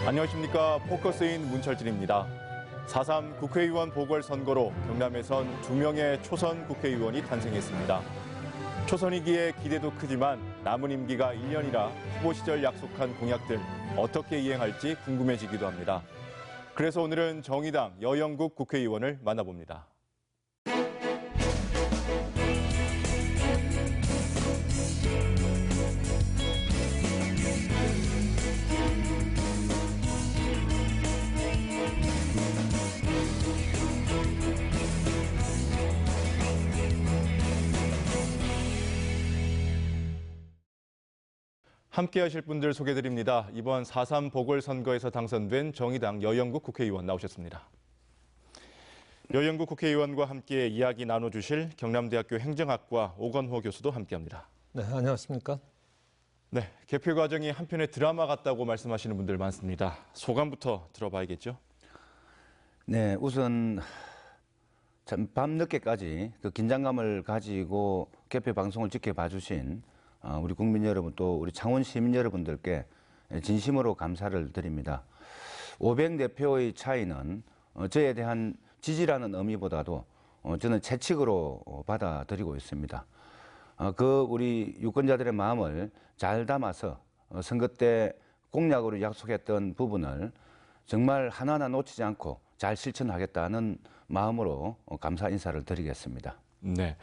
안녕하십니까. 포커스인 문철진입니다. 4.3 국회의원 보궐선거로 경남에선 2명의 초선 국회의원이 탄생했습니다. 초선이기에 기대도 크지만 남은 임기가 1년이라 후보 시절 약속한 공약들 어떻게 이행할지 궁금해지기도 합니다. 그래서 오늘은 정의당 여영국 국회의원을 만나봅니다. 함께 하실 분들 소개드립니다. 이번 4.3 보궐선거에서 당선된 정의당 여영국 국회의원 나오셨습니다. 여영국 국회의원과 함께 이야기 나눠주실 경남대학교 행정학과 오건호 교수도 함께합니다. 네, 안녕하십니까? 네, 개표 과정이 한편의 드라마 같다고 말씀하시는 분들 많습니다. 소감부터 들어봐야겠죠? 네, 우선 참 밤늦게까지 그 긴장감을 가지고 개표 방송을 지켜봐 주신 우리 국민 여러분 또 우리 창원 시민 여러분들께 진심으로 감사를 드립니다. 504표의 차이는 저에 대한 지지라는 의미보다도 저는 채찍으로 받아들이고 있습니다. 그 우리 유권자들의 마음을 잘 담아서 선거 때 공약으로 약속했던 부분을 정말 하나하나 놓치지 않고 잘 실천하겠다는 마음으로 감사 인사를 드리겠습니다. 네,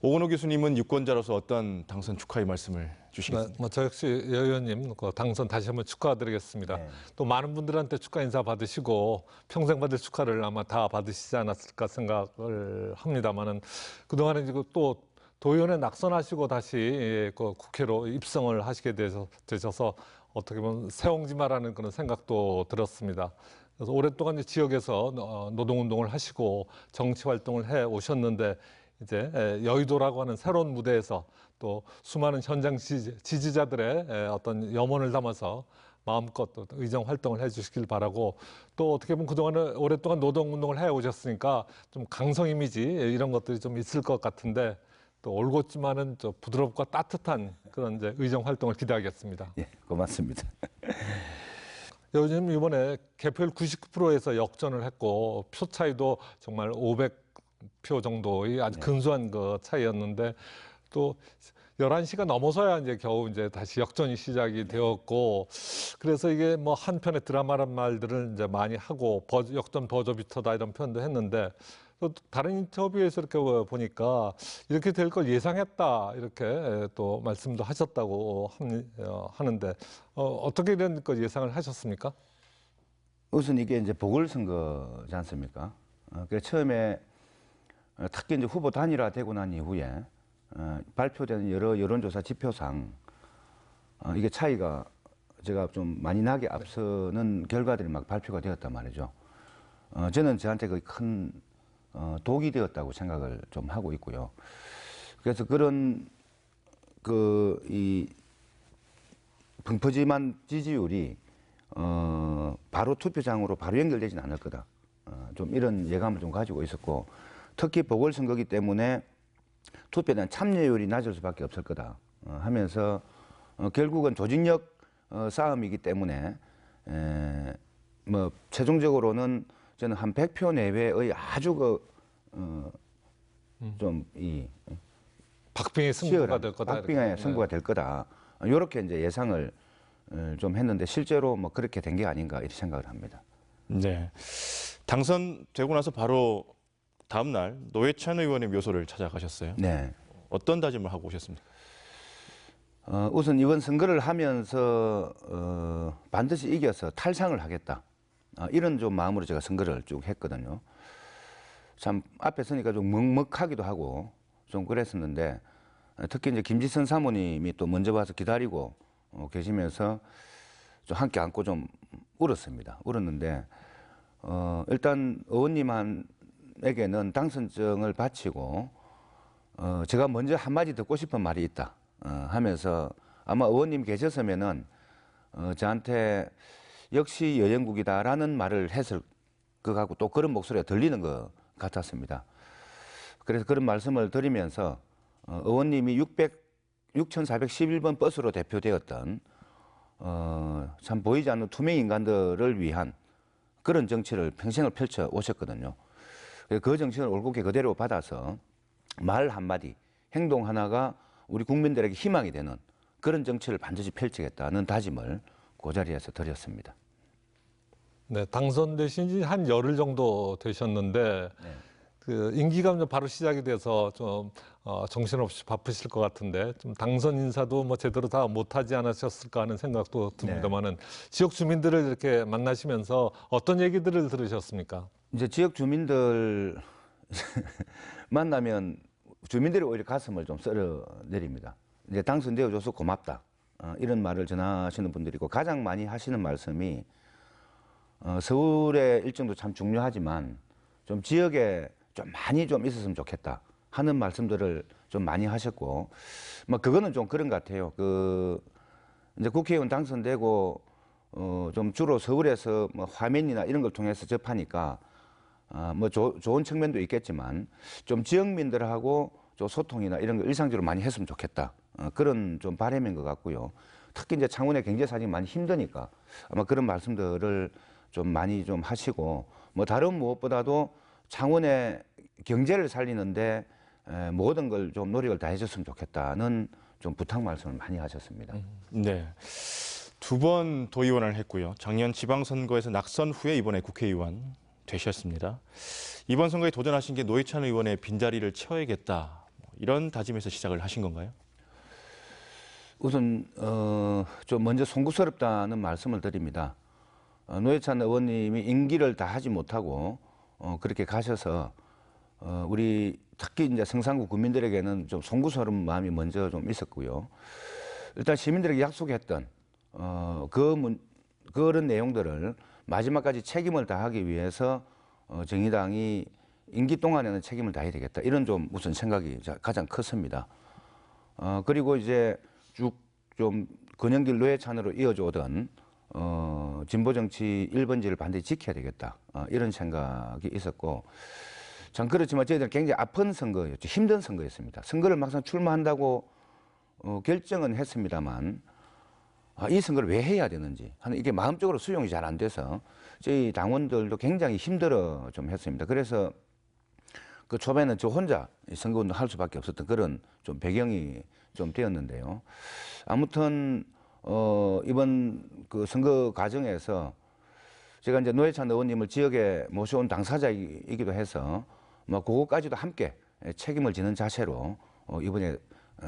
오건호 교수님은 유권자로서 어떤 당선 축하의 말씀을 주시겠습니까? 네, 저 역시 여 의원님 당선 다시 한번 축하드리겠습니다. 네. 또 많은 분들한테 축하 인사 받으시고 평생 받을 축하를 아마 다 받으시지 않았을까 생각을 합니다만은 그동안에 또 도의원에 낙선하시고 다시 그 국회로 입성을 하시게 되셔서 어떻게 보면 새옹지마라는 그런 생각도 들었습니다. 그래서 오랫동안 지역에서 노동운동을 하시고 정치 활동을 해 오셨는데 이제 여의도라고 하는 새로운 무대에서 또 수많은 현장 지지자들의 어떤 염원을 담아서 마음껏 의정 활동을 해주시길 바라고, 또 어떻게 보면 그동안 오랫동안 노동운동을 해 오셨으니까 좀 강성 이미지 이런 것들이 좀 있을 것 같은데 또 올곧지만은 좀 부드럽고 따뜻한 그런 이제 의정 활동을 기대하겠습니다. 예, 고맙습니다. 요즘 이번에 개표율 99%에서 역전을 했고 표 차이도 정말 500표 정도의 아주 근소한 그 차이였는데 또 11시가 넘어서야 이제 겨우 이제 다시 역전이 시작이 되었고, 그래서 이게 뭐 한편의 드라마란 말들을 이제 많이 하고 역전 버저비터다 이런 표현도 했는데, 또 다른 인터뷰에서 이렇게 보니까 이렇게 될 걸 예상했다 이렇게 또 말씀도 하셨다고 하는데 어떻게 이런 걸 예상을 하셨습니까? 우선 이게 이제 보궐선거지 않습니까? 그래서 처음에 특히 이제 후보 단일화되고 난 이후에 발표되는 여러 여론조사 지표상 이게 차이가 제가 좀 많이 나게 앞서는 결과들이 막 발표가 되었단 말이죠. 저는 저한테 거의 큰 독이 되었다고 생각을 좀 하고 있고요. 그래서 그런 이 분포지만 지지율이 바로 투표장으로 바로 연결되지는 않을 거다. 좀 이런 예감을 좀 가지고 있었고, 특히 보궐선거기 때문에 투표에 대한 참여율이 낮을 수밖에 없을 거다 하면서 결국은 조직력 싸움이기 때문에 뭐 최종적으로는 저는 한 100표 내외의 아주 좀 박빙의 승부가 될 거다. 박빙의 승부가 될 거다. 이렇게 이제 예상을 좀 했는데 실제로 뭐 그렇게 된 게 아닌가 이렇게 생각을 합니다. 네, 당선되고 나서 바로 다음 날 노회찬 의원의 묘소를 찾아가셨어요. 네. 어떤 다짐을 하고 오셨습니까? 우선 이번 선거를 하면서 반드시 이겨서 탈상을 하겠다. 이런 좀 마음으로 제가 선거를 쭉 했거든요. 참 앞에 서니까 좀 먹먹하기도 하고 좀 그랬었는데, 특히 이제 김지선 사모님이 또 먼저 와서 기다리고 계시면서 좀 함께 안고 좀 울었습니다. 울었는데 일단 의원님에게는 당선증을 바치고 제가 먼저 한마디 듣고 싶은 말이 있다 하면서 아마 의원님 계셨으면은 저한테 역시 여영국이다라는 말을 했을 것 같고 또 그런 목소리가 들리는 것 같았습니다. 그래서 그런 말씀을 드리면서 의원님이 6,411번 버스로 대표되었던 참 보이지 않는 투명 인간들을 위한 그런 정치를 평생을 펼쳐 오셨거든요. 그 정치를 올곧게 그대로 받아서 말 한마디, 행동 하나가 우리 국민들에게 희망이 되는 그런 정치를 반드시 펼치겠다는 다짐을 그 자리에서 드렸습니다. 네, 당선되신 지 한 열흘 정도 되셨는데 네. 그 임기가 좀 바로 시작이 돼서 좀 정신없이 바쁘실 것 같은데 좀 당선 인사도 뭐 제대로 다 못하지 않으셨을까 하는 생각도 듭니다만은 지역 주민들을 이렇게 만나시면서 어떤 얘기들을 들으셨습니까? 이제 지역 주민들 만나면 주민들이 오히려 가슴을 좀 썰어 내립니다. 이제 당선되어 줘서 고맙다. 이런 말을 전하시는 분들이고 가장 많이 하시는 말씀이 서울의 일정도 참 중요하지만 좀 지역에 좀 많이 좀 있었으면 좋겠다 하는 말씀들을 좀 많이 하셨고, 뭐 그거는 좀 그런 것 같아요. 이제 국회의원 당선되고 좀 주로 서울에서 뭐 화면이나 이런 걸 통해서 접하니까 뭐 좋은 측면도 있겠지만 좀 지역민들하고 좀 소통이나 이런 거 일상적으로 많이 했으면 좋겠다. 그런 좀 바람인 것 같고요. 특히 이제 창원의 경제 사정이 많이 힘드니까 아마 그런 말씀들을 좀 많이 좀 하시고, 뭐 다른 무엇보다도 창원의 경제를 살리는데 모든 걸 좀 노력을 다 해줬으면 좋겠다는 좀 부탁 말씀을 많이 하셨습니다. 네. 2번 도의원을 했고요. 작년 지방선거에서 낙선 후에 이번에 국회의원 되셨습니다. 이번 선거에 도전하신 게 노회찬 의원의 빈자리를 채워야겠다. 이런 다짐에서 시작을 하신 건가요? 우선 좀 먼저 송구스럽다는 말씀을 드립니다. 노회찬 의원님이 임기를 다 하지 못하고 그렇게 가셔서 우리 특히 이제 성산구 구민들에게는 좀 송구스러운 마음이 먼저 좀 있었고요. 일단 시민들에게 약속했던 그런 내용들을 마지막까지 책임을 다하기 위해서 정의당이 임기 동안에는 책임을 다해야 되겠다. 이런 좀 우선 생각이 가장 컸습니다. 그리고 이제 쭉 좀 권영길 노회찬으로 이어져 오던 진보 정치 1번지를 반드시 지켜야 되겠다. 이런 생각이 있었고, 참 그렇지만 저희들은 굉장히 아픈 선거였죠. 힘든 선거였습니다. 선거를 막상 출마한다고 결정은 했습니다만 이 선거를 왜 해야 되는지 하는 이게 마음적으로 수용이 잘 안 돼서 저희 당원들도 굉장히 힘들어 좀 했습니다. 그래서 그 초반에는 저 혼자 선거운동 할 수밖에 없었던 그런 좀 배경이 좀 되었는데요. 아무튼 이번 그 선거 과정에서 제가 이제 노회찬 의원님을 지역에 모셔온 당사자이기도 해서 뭐 그거까지도 함께 책임을 지는 자세로 이번에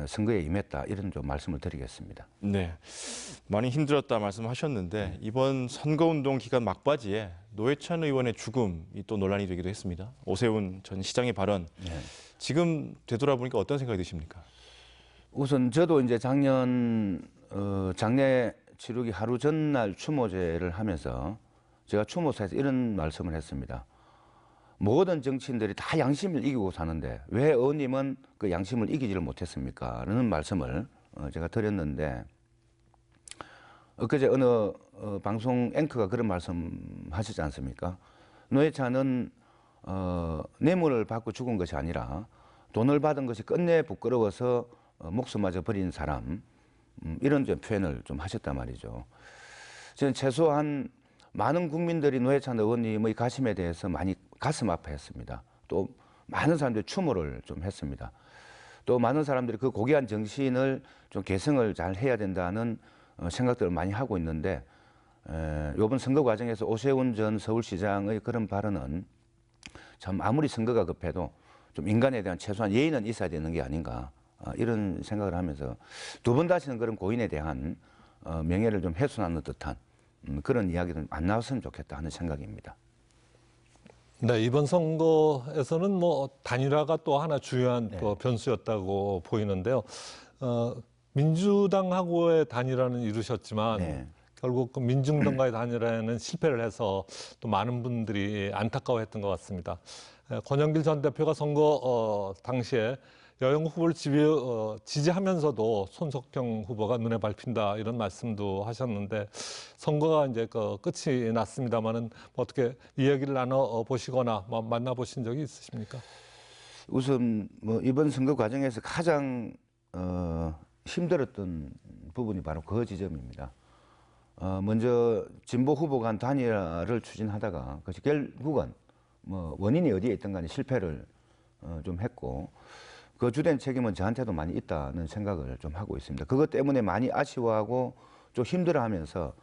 선거에 임했다, 이런 좀 말씀을 드리겠습니다. 네, 많이 힘들었다 말씀하셨는데 이번 선거운동 기간 막바지에 노회찬 의원의 죽음이 또 논란이 되기도 했습니다. 오세훈 전 시장의 발언, 지금 되돌아보니까 어떤 생각이 드십니까? 우선 저도 이제 작년 장례 치르기 하루 전날 추모제를 하면서 제가 추모사에서 이런 말씀을 했습니다. 모든 정치인들이 다 양심을 이기고 사는데 왜 의원님은 그 양심을 이기지를 못했습니까? 라는 말씀을 제가 드렸는데, 엊그제 어느 방송 앵커가 그런 말씀 하시지 않습니까? 노회찬은 뇌물을 받고 죽은 것이 아니라 돈을 받은 것이 끝내 부끄러워서 목숨마저 버린 사람, 이런 좀 표현을 좀 하셨단 말이죠. 저는 최소한 많은 국민들이 노회찬 의원님의 가심에 대해서 많이 가슴 아파했습니다. 또 많은 사람들이 추모를 좀 했습니다. 또 많은 사람들이 그 고귀한 정신을 좀 계승을 잘 해야 된다는 생각들을 많이 하고 있는데, 이번 선거 과정에서 오세훈 전 서울시장의 그런 발언은 참 아무리 선거가 급해도 좀 인간에 대한 최소한 예의는 있어야 되는 게 아닌가, 이런 생각을 하면서 두 번 다시는 그런 고인에 대한 명예를 좀 훼손하는 듯한 그런 이야기는 안 나왔으면 좋겠다 하는 생각입니다. 네, 이번 선거에서는 뭐 단일화가 또 하나 중요한 또 변수였다고 보이는데요. 민주당하고의 단일화는 이루셨지만 결국 그 민중당과의 단일화에는 실패를 해서 또 많은 분들이 안타까워했던 것 같습니다. 권영길 전 대표가 선거 당시에 여영 후보를 지지하면서도 손석형 후보가 눈에 밟힌다, 이런 말씀도 하셨는데, 선거가 이제 끝이 났습니다만은 어떻게 이야기를 나눠 보시거나 만나 보신 적이 있으십니까? 우선 뭐 이번 선거 과정에서 가장 힘들었던 부분이 바로 그 지점입니다. 먼저 진보 후보 간 단일화를 추진하다가 그것이 결국은 뭐 원인이 어디에 있든 간에 실패를 좀 했고 그 주된 책임은 저한테도 많이 있다는 생각을 좀 하고 있습니다. 그것 때문에 많이 아쉬워하고 좀 힘들어하면서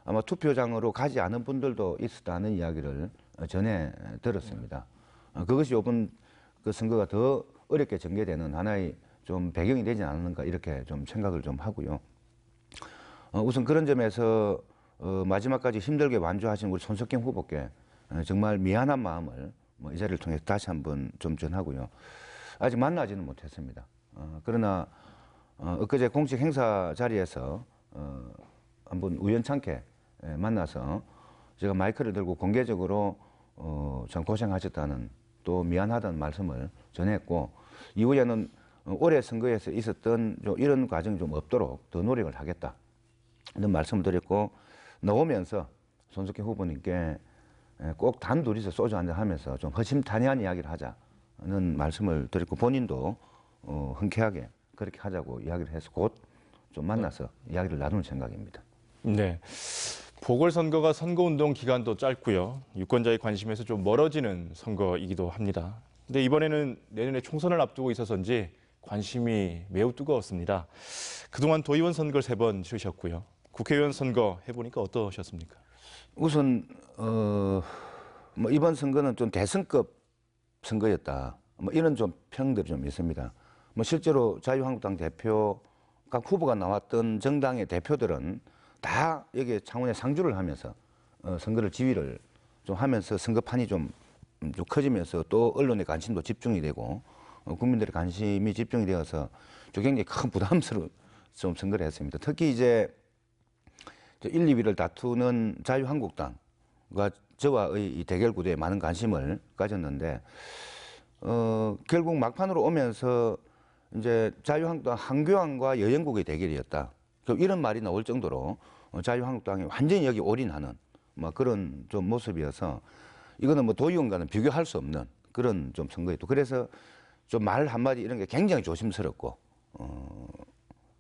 아마 투표장으로 가지 않은 분들도 있었다는 이야기를 전해 들었습니다. 그것이 이번 그 선거가 더 어렵게 전개되는 하나의 좀 배경이 되지 않았는가 이렇게 좀 생각을 좀 하고요. 우선 그런 점에서 마지막까지 힘들게 완주하신 우리 손석희 후보께 정말 미안한 마음을 뭐 이 자리를 통해 다시 한번 좀 전하고요. 아직 만나지는 못했습니다. 그러나 엊그제 공식 행사 자리에서 한번 우연찮게 만나서 제가 마이크를 들고 공개적으로 참 고생하셨다는 또 미안하다는 말씀을 전했고 이후에는 올해 선거에서 있었던 좀 이런 과정이 좀 없도록 더 노력을 하겠다 이런 말씀을 드렸고 나오면서 손석희 후보님께 꼭 단둘이서 소주 한잔 하면서 좀 허심탄회한 이야기를 하자는 말씀을 드렸고 본인도 흔쾌하게 그렇게 하자고 이야기를 해서 곧 좀 만나서 이야기를 나누는 생각입니다. 네. 보궐선거가 선거운동 기간도 짧고요. 유권자의 관심에서 좀 멀어지는 선거이기도 합니다. 근데 이번에는 내년에 총선을 앞두고 있어서인지 관심이 매우 뜨거웠습니다. 그동안 도의원 선거를 3번 치르셨고요. 국회의원 선거 해보니까 어떠셨습니까? 우선 뭐 이번 선거는 좀 대선급 선거였다. 뭐 이런 좀 평들이 좀 있습니다. 뭐 실제로 자유한국당 대표 각 후보가 나왔던 정당의 대표들은 다 여기에 창원에 상주를 하면서 선거를 지휘를 좀 하면서 선거판이 좀 커지면서 또 언론의 관심도 집중이 되고 국민들의 관심이 집중이 되어서 굉장히 큰 부담스러운 좀 선거를 했습니다. 특히 이제 1, 2위를 다투는 자유한국당과 저와의 이 대결 구도에 많은 관심을 가졌는데 결국 막판으로 오면서 이제 자유한국당 한교안과 여영국의 대결이었다. 이런 말이 나올 정도로 자유한국당이 완전히 여기 올인하는 뭐 그런 좀 모습이어서 이거는 뭐 도의원과는 비교할 수 없는 그런 좀 선거였고 그래서 좀 말 한마디 이런 게 굉장히 조심스럽고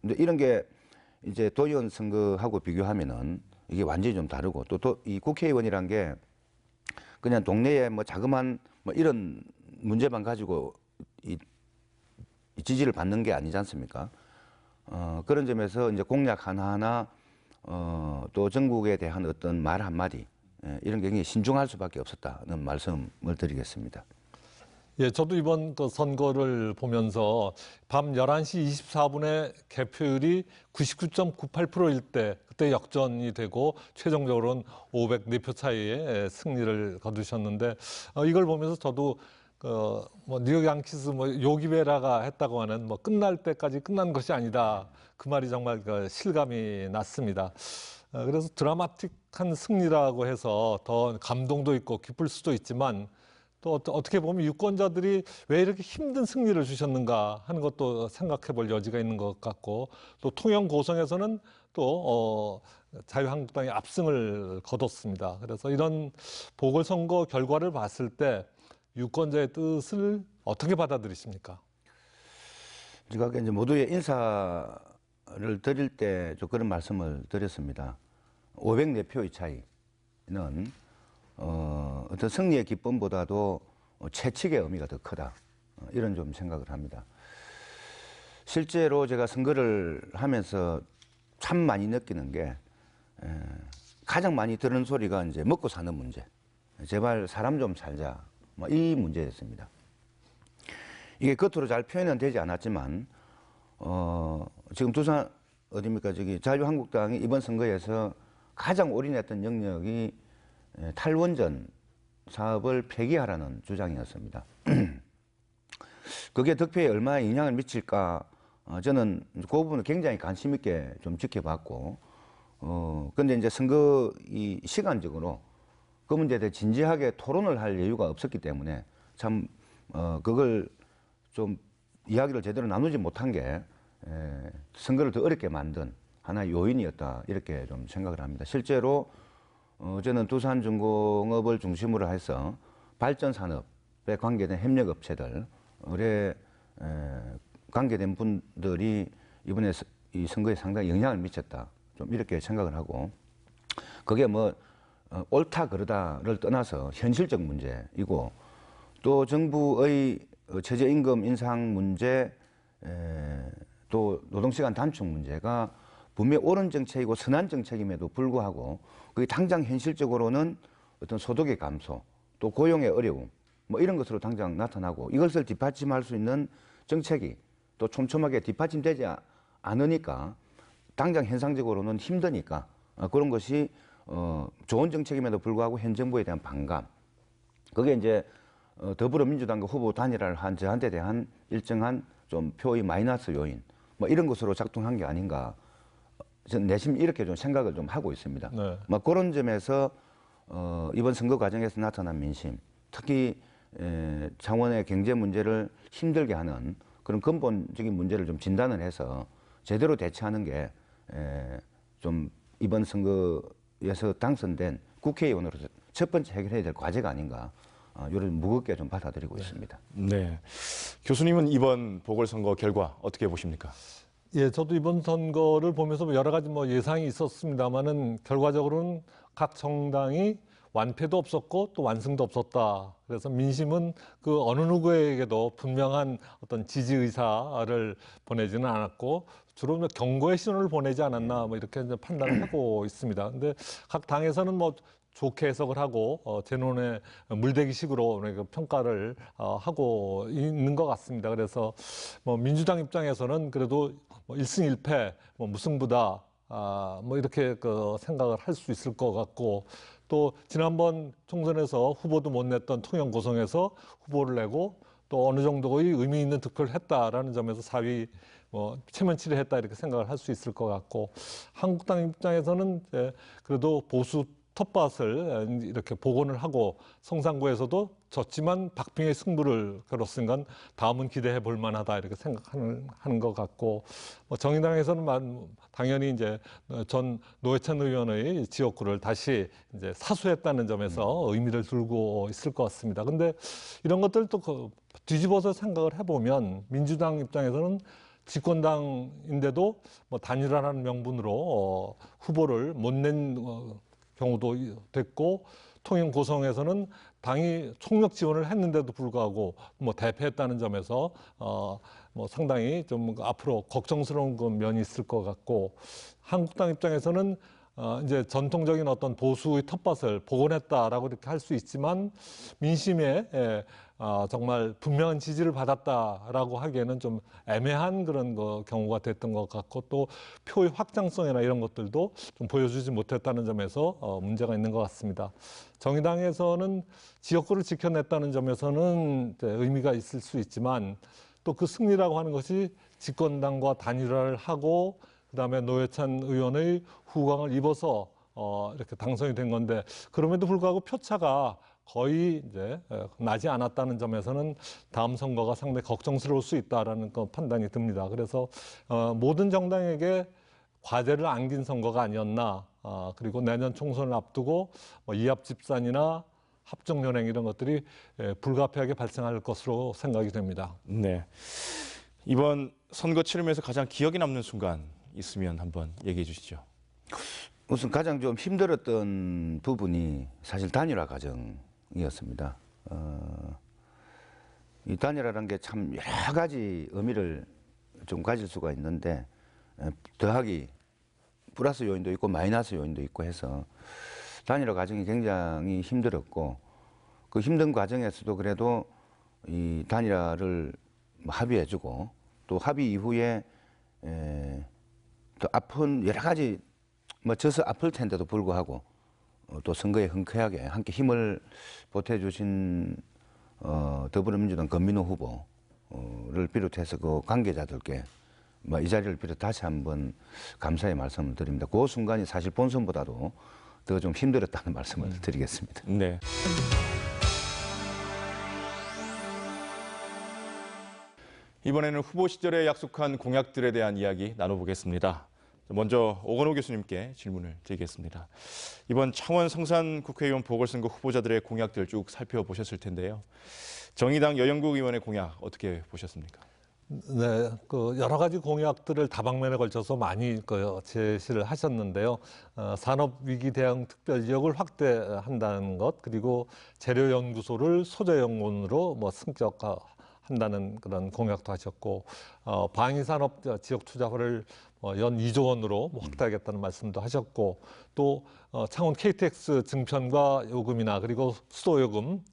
근데 이런 게 이제 도의원 선거하고 비교하면은 이게 완전히 좀 다르고 또 이 국회의원이란 게 그냥 동네에 뭐 자그만 뭐 이런 문제만 가지고 이 지지를 받는 게 아니지 않습니까? 그런 점에서 이제 공약 하나하나 또 전국에 대한 어떤 말 한마디 이런 게 굉장히 신중할 수밖에 없었다는 말씀을 드리겠습니다. 예, 저도 이번 그 선거를 보면서 밤 11시 24분에 개표율이 99.98%일 때 그때 역전이 되고 최종적으로는 504표 차이에 승리를 거두셨는데 이걸 보면서 저도 뭐 뉴욕 양키스 뭐 요기베라가 했다고 하는 뭐 끝날 때까지 끝난 것이 아니다. 그 말이 정말 그 실감이 났습니다. 그래서 드라마틱한 승리라고 해서 더 감동도 있고 기쁠 수도 있지만 또 어떻게 보면 유권자들이 왜 이렇게 힘든 승리를 주셨는가 하는 것도 생각해 볼 여지가 있는 것 같고 또 통영 고성에서는 또 자유한국당이 압승을 거뒀습니다. 그래서 이런 보궐선거 결과를 봤을 때 유권자의 뜻을 어떻게 받아들이십니까? 제가 이제 모두의 인사를 드릴 때 좀 그런 말씀을 드렸습니다. 504표의 차이는 어떤 승리의 기쁨보다도 채찍의 의미가 더 크다. 이런 좀 생각을 합니다. 실제로 제가 선거를 하면서 참 많이 느끼는 게 가장 많이 들은 소리가 이제 먹고 사는 문제. 제발 사람 좀 살자. 뭐 이 문제였습니다. 이게 겉으로 잘 표현은 되지 않았지만 지금 두산 어디입니까? 저기 자유한국당이 이번 선거에서 가장 올인했던 영역이 탈원전 사업을 폐기하라는 주장이었습니다. 그게 덕표에 얼마나 영향을 미칠까 저는 그 부분을 굉장히 관심 있게 좀 지켜봤고 근데 이제 선거 이 시간적으로 그 문제에 대해 진지하게 토론을 할 여유가 없었기 때문에 참 그걸 좀 이야기를 제대로 나누지 못한 게 선거를 더 어렵게 만든 하나의 요인이었다 이렇게 좀 생각을 합니다. 실제로 저는 두산중공업을 중심으로 해서 발전 산업에 관계된 협력업체들 관계된 분들이 이번에 이 선거에 상당히 영향을 미쳤다. 좀 이렇게 생각을 하고 그게 뭐 옳다 그르다를 떠나서 현실적 문제이고 또 정부의 최저임금 인상 문제 또 노동시간 단축 문제가 분명히 옳은 정책이고 선한 정책임에도 불구하고 그게 당장 현실적으로는 어떤 소득의 감소 또 고용의 어려움 뭐 이런 것으로 당장 나타나고 이것을 뒷받침할 수 있는 정책이 또 촘촘하게 뒷받침되지 않으니까 당장 현상적으로는 힘드니까 그런 것이 좋은 정책임에도 불구하고 현 정부에 대한 반감 그게 이제 더불어민주당과 후보 단일화를 한 저한테 대한 일정한 좀 표의 마이너스 요인 뭐 이런 것으로 작동한 게 아닌가 저는 내심 이렇게 좀 생각을 좀 하고 있습니다. 네. 뭐 그런 점에서 이번 선거 과정에서 나타난 민심 특히 창원의 경제 문제를 힘들게 하는 그런 근본적인 문제를 좀 진단을 해서 제대로 대처하는 게 좀 이번 선거에서 당선된 국회의원으로서 첫 번째 해결해야 될 과제가 아닌가 이런 무겁게 좀 받아들이고 있습니다. 네. 교수님은 이번 보궐선거 결과 어떻게 보십니까? 예, 저도 이번 선거를 보면서 뭐 여러 가지 뭐 예상이 있었습니다만은 결과적으로는 각 정당이 완패도 없었고 또 완승도 없었다. 그래서 민심은 그 어느 누구에게도 분명한 어떤 지지 의사를 보내지는 않았고 주로 뭐 경고의 신호를 보내지 않았나 뭐 이렇게 이제 판단을 하고 있습니다. 근데 각 당에서는 뭐 좋게 해석을 하고 재논의 물대기식으로 그러니까 평가를 하고 있는 것 같습니다. 그래서 뭐 민주당 입장에서는 그래도 뭐 1승 1패 뭐 무승부다 뭐 이렇게 그 생각을 할 수 있을 것 같고 또 지난번 총선에서 후보도 못 냈던 통영 고성에서 후보를 내고 또 어느 정도의 의미 있는 득표를 했다라는 점에서 4위 뭐 체면치를 했다 이렇게 생각을 할 수 있을 것 같고 한국당 입장에서는 이제 그래도 보수 텃밭을 이렇게 복원을 하고 성산구에서도 졌지만 박빙의 승부를 겨뤘으니까 다음은 기대해 볼 만하다 이렇게 생각하는 것 같고 뭐 정의당에서는 당연히 이제 전 노회찬 의원의 지역구를 다시 이제 사수했다는 점에서 의미를 두고 있을 것 같습니다. 근데 이런 것들 또 뒤집어서 생각을 해보면 민주당 입장에서는 집권당인데도 뭐 단일화라는 명분으로 후보를 못 낸 경우도 됐고 통영 고성에서는 당이 총력 지원을 했는데도 불구하고 뭐 대패했다는 점에서 뭐 상당히 좀 앞으로 걱정스러운 그 면이 있을 것 같고 한국당 입장에서는 이제 전통적인 어떤 보수의 텃밭을 복원했다라고 이렇게 할 수 있지만 민심에 정말 분명한 지지를 받았다라고 하기에는 좀 애매한 그런 경우가 됐던 것 같고 또 표의 확장성이나 이런 것들도 좀 보여주지 못했다는 점에서 문제가 있는 것 같습니다. 정의당에서는 지역구를 지켜냈다는 점에서는 의미가 있을 수 있지만 또 그 승리라고 하는 것이 집권당과 단일화를 하고 그다음에 노회찬 의원의 후광을 입어서 이렇게 당선이 된 건데 그럼에도 불구하고 표차가 거의 이제 나지 않았다는 점에서는 다음 선거가 상당히 걱정스러울 수 있다라는 판단이 듭니다. 그래서 모든 정당에게 과제를 안긴 선거가 아니었나. 그리고 내년 총선을 앞두고 뭐 이합집산이나 합정연행 이런 것들이 불가피하게 발생할 것으로 생각이 됩니다. 네. 이번 선거 치르면서 가장 기억에 남는 순간 있으면 한번 얘기해 주시죠. 우선 가장 좀 힘들었던 부분이 사실 단일화 과정이었습니다. 이 단일화라는 게 참 여러 가지 의미를 좀 가질 수가 있는데 더하기 플러스 요인도 있고 마이너스 요인도 있고 해서 단일화 과정이 굉장히 힘들었고 그 힘든 과정에서도 그래도 이 단일화를 합의해주고 또 합의 이후에 또 아픈 여러 가지 뭐 져서 아플 텐데도 불구하고 또 선거에 흔쾌하게 함께 힘을 보태주신 더불어민주당 권민우 후보를 비롯해서 그 관계자들께 뭐 이 자리를 빌어 다시 한번 감사의 말씀을 드립니다. 그 순간이 사실 본선보다도 더 좀 힘들었다는 말씀을 드리겠습니다. 네. 이번에는 후보 시절에 약속한 공약들에 대한 이야기 나눠보겠습니다. 먼저 오건호 교수님께 질문을 드리겠습니다. 이번 창원 성산 국회의원 보궐선거 후보자들의 공약들 쭉 살펴보셨을 텐데요. 정의당 여영국 의원의 공약 어떻게 보셨습니까? 네, 여러 가지 공약들을 다방면에 걸쳐서 많이 제시를 하셨는데요. 산업위기 대응 특별 지역을 확대한다는 것, 그리고 재료연구소를 소재연구원으로 승격한다는 그런 공약도 하셨고, 방위산업 지역 투자를 연 2조 원으로 확대하겠다는 말씀도 하셨고, 또 창원 KTX 증편과 요금이나 그리고 수도요금,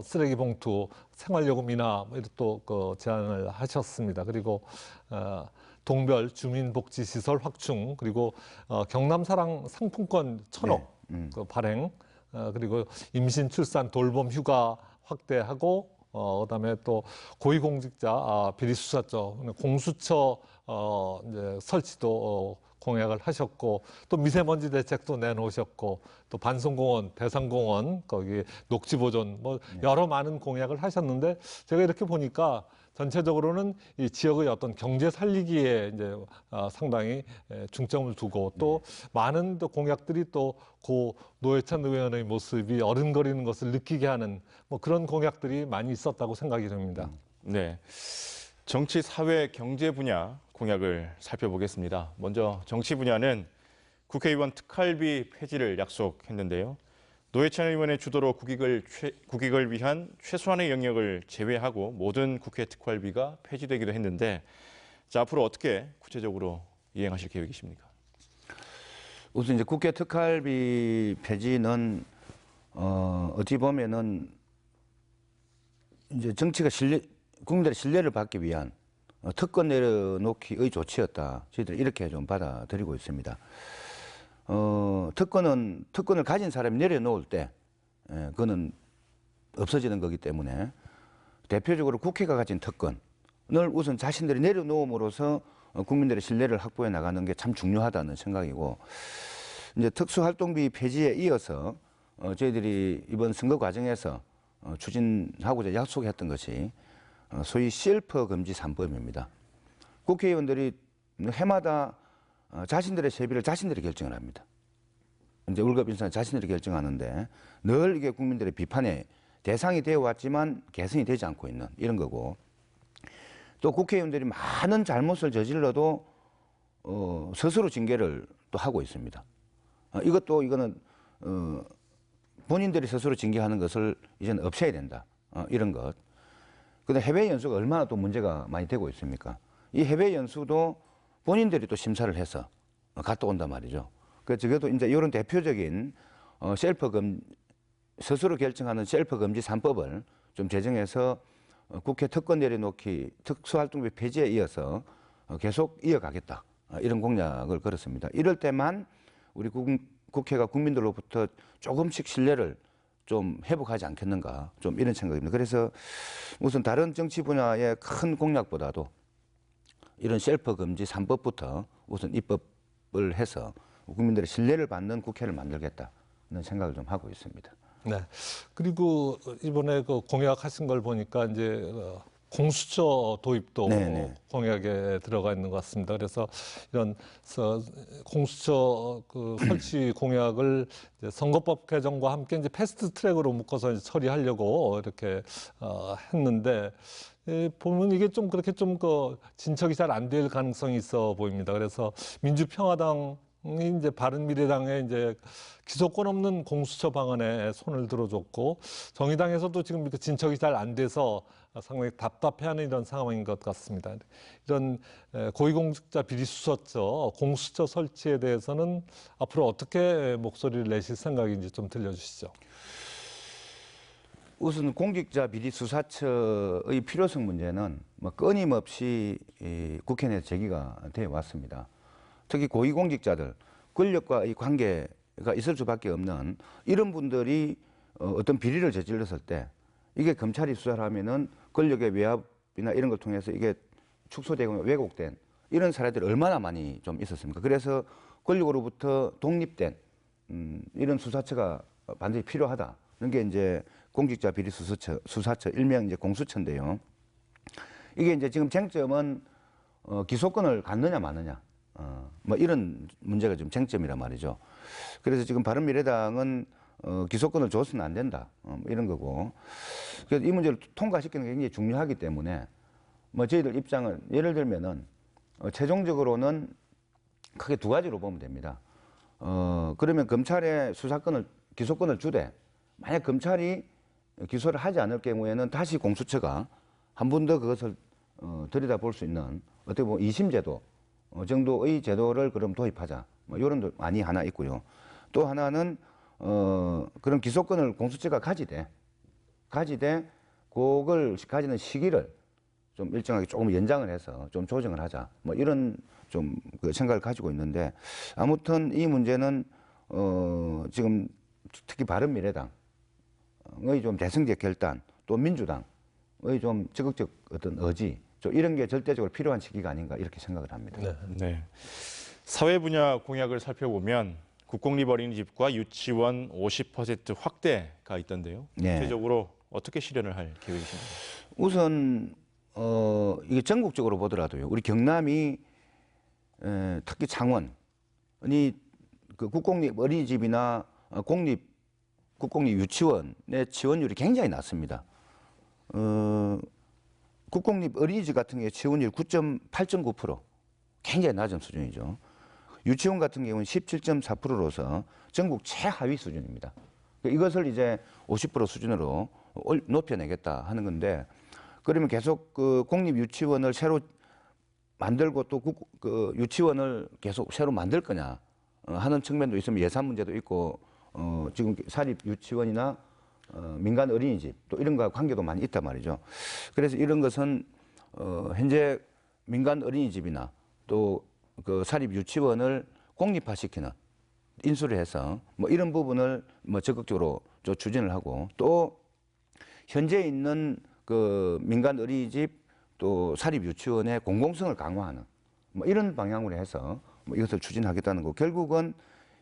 쓰레기 봉투, 생활요금 인하 이런 또 제안을 하셨습니다. 그리고 동별 주민복지시설 확충, 그리고 경남사랑 상품권 1,000억 발행, 그리고 임신, 출산, 돌봄, 휴가 확대하고, 그다음에 또 고위공직자 비리수사처, 공수처 이제 설치도 공약을 하셨고, 또 미세먼지 대책도 내놓으셨고, 또 반송공원, 대상공원, 거기 녹지보존, 여러 많은 공약을 하셨는데, 제가 이렇게 보니까 전체적으로는 이 지역의 어떤 경제 살리기에 이제 상당히 중점을 두고, 또 많은 또 공약들이 또 고 노회찬 의원의 모습이 어른거리는 것을 느끼게 하는 그런 공약들이 많이 있었다고 생각이 됩니다. 네, 정치, 사회, 경제 분야 공약을 살펴보겠습니다. 먼저 정치 분야는 국회의원 특활비 폐지를 약속했는데요. 노회찬 의원의 주도로 국익을 위한 최소한의 영역을 제외하고 모든 국회 특활비가 폐지되기도 했는데, 자, 앞으로 어떻게 구체적으로 이행하실 계획이십니까? 우선 이제 국회 특활비 폐지는 어찌 보면은 이제 정치가 국민들의 신뢰를 받기 위한 특권 내려놓기의 조치였다. 저희들 이렇게 좀 받아들이고 있습니다. 특권을 가진 사람이 내려놓을 때, 그거는 없어지는 거기 때문에 대표적으로 국회가 가진 특권을 우선 자신들이 내려놓음으로써 국민들의 신뢰를 확보해 나가는 게 참 중요하다는 생각이고, 이제 특수활동비 폐지에 이어서 저희들이 이번 선거 과정에서 추진하고자 약속했던 것이 소위 셀프 금지 3법입니다. 국회의원들이 해마다 자신들의 세비를 자신들이 결정을 합니다. 이제 월급 인상 자신들이 결정하는데 늘 이게 국민들의 비판의 대상이 되어 왔지만 개선이 되지 않고 있는 이런 거고, 또 국회의원들이 많은 잘못을 저질러도 스스로 징계를 또 하고 있습니다. 이거는 본인들이 스스로 징계하는 것을 이제는 없애야 된다. 이런 것. 근데 해외 연수가 얼마나 또 문제가 많이 되고 있습니까? 이 해외 연수도 본인들이 또 심사를 해서 갔다 온단 말이죠. 그래서 적어도 이제 이런 대표적인 스스로 결정하는 셀프 금지 3법을 좀 제정해서 국회 특권 내려놓기, 특수활동비 폐지에 이어서 계속 이어가겠다. 이런 공약을 걸었습니다. 이럴 때만 우리 국회가 국민들로부터 조금씩 신뢰를 좀 회복하지 않겠는가, 좀 이런 생각입니다. 그래서 우선 다른 정치 분야의 큰 공약보다도 이런 셀프 금지 3법부터 우선 입법을 해서 국민들의 신뢰를 받는 국회를 만들겠다는 생각을 좀 하고 있습니다. 네. 그리고 이번에 공약하신 걸 보니까 이제 공수처 도입도 네네. 공약에 들어가 있는 것 같습니다. 그래서 이런 공수처 설치 공약을 이제 선거법 개정과 함께 이제 패스트 트랙으로 묶어서 이제 처리하려고 이렇게 했는데, 보면 이게 좀 그렇게 좀 진척이 잘 안 될 가능성이 있어 보입니다. 그래서 민주평화당 이제 바른미래당의 이제 기소권 없는 공수처 방안에 손을 들어줬고, 정의당에서도 지금 이렇게 진척이 잘 안 돼서 상당히 답답해하는 이런 상황인 것 같습니다. 이런 고위공직자 비리수사처, 공수처 설치에 대해서는 앞으로 어떻게 목소리를 내실 생각인지 좀 들려주시죠. 우선 공직자 비리수사처의 필요성 문제는 끊임없이 국회 내에서 제기가 되어 왔습니다. 특히 고위공직자들, 권력과의 관계가 있을 수밖에 없는 이런 분들이 어떤 비리를 저질렀을 때 이게 검찰이 수사를 하면은 권력의 외압이나 이런 걸 통해서 이게 축소되고 왜곡된 이런 사례들이 얼마나 많이 좀 있었습니까? 그래서 권력으로부터 독립된 이런 수사처가 반드시 필요하다는 게 이제 공직자 비리 수사처 일명 이제 공수처인데요. 이게 이제 지금 쟁점은 기소권을 갖느냐 마느냐 뭐 이런 문제가 좀 쟁점이란 말이죠. 그래서 지금 바른미래당은 기소권을 줘서는 안 된다. 이런 거고. 그래서 이 문제를 통과시키는 게 굉장히 중요하기 때문에 뭐 저희들 입장은 예를 들면은 최종적으로는 크게 두 가지로 보면 됩니다. 그러면 검찰에 수사권을, 기소권을 주되 만약 검찰이 기소를 하지 않을 경우에는 다시 공수처가 한 번 더 그것을 들여다볼 수 있는 어떻게 보면 2심 제도 정도의 제도를 그럼 도입하자. 뭐 이런 도 많이 하나 있고요. 또 하나는 그런 기소권을 공수처가 가지되 그걸 가지는 시기를 좀 일정하게 조금 연장을 해서 좀 조정을 하자. 뭐 이런 좀 그 생각을 가지고 있는데 아무튼 이 문제는 지금 특히 바른미래당의 좀 대승적 결단 또 민주당의 좀 적극적 어떤 의지 좀 이런 게 절대적으로 필요한 시기가 아닌가 이렇게 생각을 합니다. 네. 사회 분야 공약을 살펴보면 국공립 어린이집과 유치원 50% 확대가 있던데요. 네. 구체적으로 어떻게 실현을 할 계획이신가요? 우선 이게 전국적으로 보더라도요. 우리 경남이 특히 창원이 그 국공립 어린이집이나 국공립 유치원의 지원율이 굉장히 낮습니다. 국공립 어린이집 같은 경우에 지원율 8.9%, 굉장히 낮은 수준이죠. 유치원 같은 경우는 17.4%로서 전국 최하위 수준입니다. 이것을 이제 50% 수준으로 높여내겠다 하는 건데, 그러면 계속 그 공립 유치원을 새로 만들고 또 그 유치원을 계속 새로 만들 거냐 하는 측면도 있으면 예산 문제도 있고 지금 사립 유치원이나 민간 어린이집 또 이런 거와 관계도 많이 있단 말이죠. 그래서 이런 것은 현재 민간 어린이집이나 또 그 사립 유치원을 공립화시키는 인수를 해서 뭐 이런 부분을 뭐 적극적으로 추진을 하고 또 현재 있는 그 민간 어린이집 또 사립 유치원의 공공성을 강화하는 뭐 이런 방향으로 해서 뭐 이것을 추진하겠다는 거. 결국은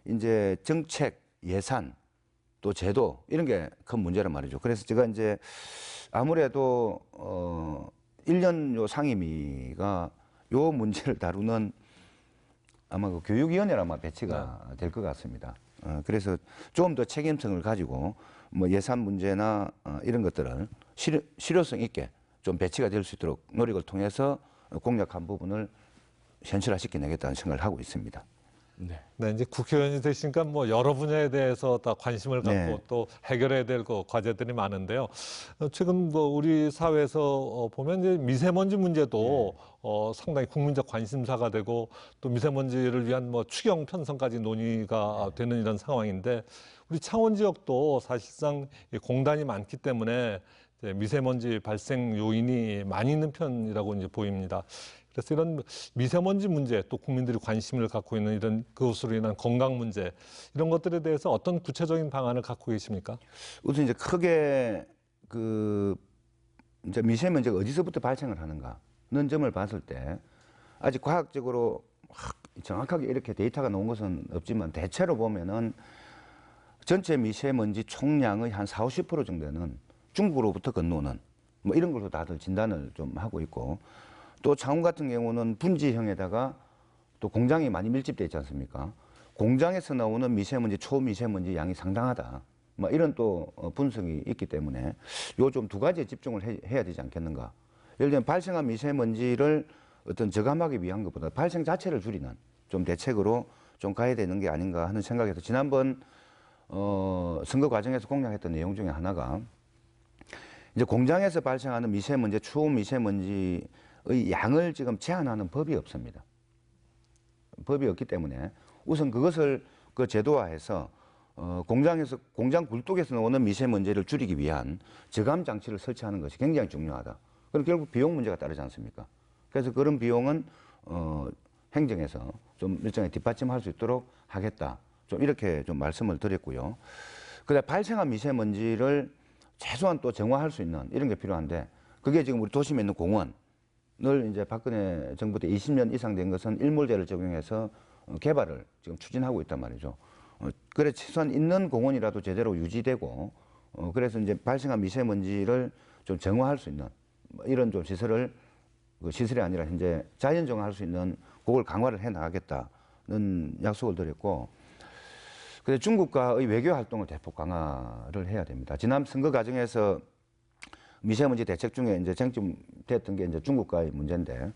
이제 정책, 예산 또 제도 이런 게 큰 문제란 말이죠. 그래서 제가 이제 아무래도 1년 요 상임위가 요 문제를 다루는 아마 그 교육위원회로 아마 배치가 될 것 같습니다. 그래서 좀 더 책임성을 가지고 뭐 예산 문제나 이런 것들을 실효성 있게 좀 배치가 될 수 있도록 노력을 통해서 공약한 부분을 현실화시켜내겠다는 생각을 하고 있습니다. 네, 이제 국회의원이 되시니까 뭐 여러 분야에 대해서 다 관심을 갖고 네. 또 해결해야 될 과제들이 많은데요. 최근 뭐 우리 사회에서 보면 이제 미세먼지 문제도 상당히 국민적 관심사가 되고 또 미세먼지를 위한 뭐 추경 편성까지 논의가 되는 이런 상황인데 우리 창원 지역도 사실상 공단이 많기 때문에 이제 미세먼지 발생 요인이 많이 있는 편이라고 이제 보입니다. 그래서 이런 미세먼지 문제 또 국민들이 관심을 갖고 있는 이런 그것으로 인한 건강 문제 이런 것들에 대해서 어떤 구체적인 방안을 갖고 계십니까? 우선 이제 크게 그 이제 미세먼지가 어디서부터 발생을 하는가는 점을 봤을 때 아직 과학적으로 정확하게 이렇게 데이터가 나온 것은 없지만 대체로 보면은 전체 미세먼지 총량의 한 40~50% 정도는 중국으로부터 건너오는 뭐 이런 걸로 다들 진단을 좀 하고 있고 또 창원 같은 경우는 분지형에다가 또 공장이 많이 밀집되어 있지 않습니까? 공장에서 나오는 미세먼지, 초미세먼지 양이 상당하다. 뭐 이런 또 분석이 있기 때문에 요 좀 두 가지에 집중을 해야 되지 않겠는가. 예를 들면 발생한 미세먼지를 어떤 저감하기 위한 것보다 발생 자체를 줄이는 좀 대책으로 좀 가야 되는 게 아닌가 하는 생각에서 지난번 선거 과정에서 공약했던 내용 중에 하나가 이제 공장에서 발생하는 미세먼지, 초미세먼지의 양을 지금 제한하는 법이 없습니다. 법이 없기 때문에 우선 그것을 그 제도화해서 공장에서 공장 굴뚝에서 나오는 미세먼지를 줄이기 위한 저감 장치를 설치하는 것이 굉장히 중요하다. 그럼 결국 비용 문제가 따르지 않습니까? 그래서 그런 비용은 행정에서 좀 일정하게 뒷받침할 수 있도록 하겠다. 좀 이렇게 좀 말씀을 드렸고요. 그다음 발생한 미세먼지를 최소한 또 정화할 수 있는 이런 게 필요한데 그게 지금 우리 도심에 있는 공원을 이제 박근혜 정부 때 20년 이상 된 것은 일몰제를 적용해서 개발을 지금 추진하고 있단 말이죠. 그래 최소한 있는 공원이라도 제대로 유지되고 그래서 이제 발생한 미세먼지를 좀 정화할 수 있는 이런 좀 시설을 그 시설이 아니라 현재 자연정화할 수 있는 그걸 강화를 해 나가겠다는 약속을 드렸고, 그래서 중국과의 외교 활동을 대폭 강화를 해야 됩니다. 지난 선거 과정에서 미세먼지 대책 중에 이제 쟁점됐던 게 이제 중국과의 문제인데,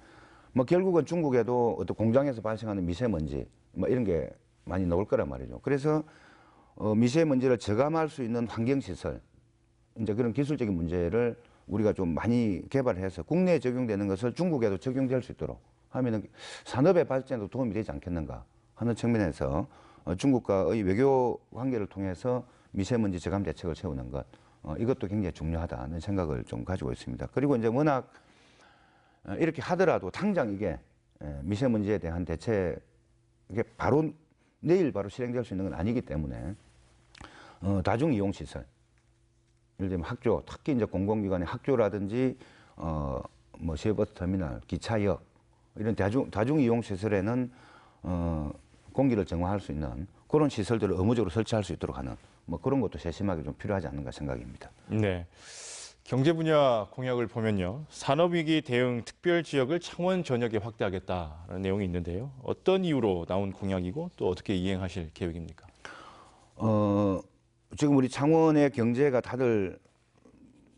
뭐 결국은 중국에도 어떤 공장에서 발생하는 미세먼지 뭐 이런 게 많이 나올 거란 말이죠. 그래서 미세먼지를 저감할 수 있는 환경시설, 이제 그런 기술적인 문제를 우리가 좀 많이 개발해서 국내에 적용되는 것을 중국에도 적용될 수 있도록 하면은 산업의 발전에도 도움이 되지 않겠는가 하는 측면에서 중국과의 외교 관계를 통해서 미세먼지 저감 대책을 세우는 것, 이것도 굉장히 중요하다는 생각을 좀 가지고 있습니다. 그리고 이제 워낙 이렇게 하더라도 당장 이게 미세먼지에 대한 대책, 이게 바로 내일 바로 실행될 수 있는 건 아니기 때문에 다중이용시설, 예를 들면 학교, 특히 이제 공공기관의 학교라든지 뭐 시외버스 터미널, 기차역 이런 다중이용시설에는 공기를 정화할 수 있는 그런 시설들을 의무적으로 설치할 수 있도록 하는 뭐 그런 것도 세심하게 좀 필요하지 않는가 생각입니다. 네. 경제 분야 공약을 보면요. 산업위기 대응 특별 지역을 창원 전역에 확대하겠다는 내용이 있는데요. 어떤 이유로 나온 공약이고 또 어떻게 이행하실 계획입니까? 지금 우리 창원의 경제가 다들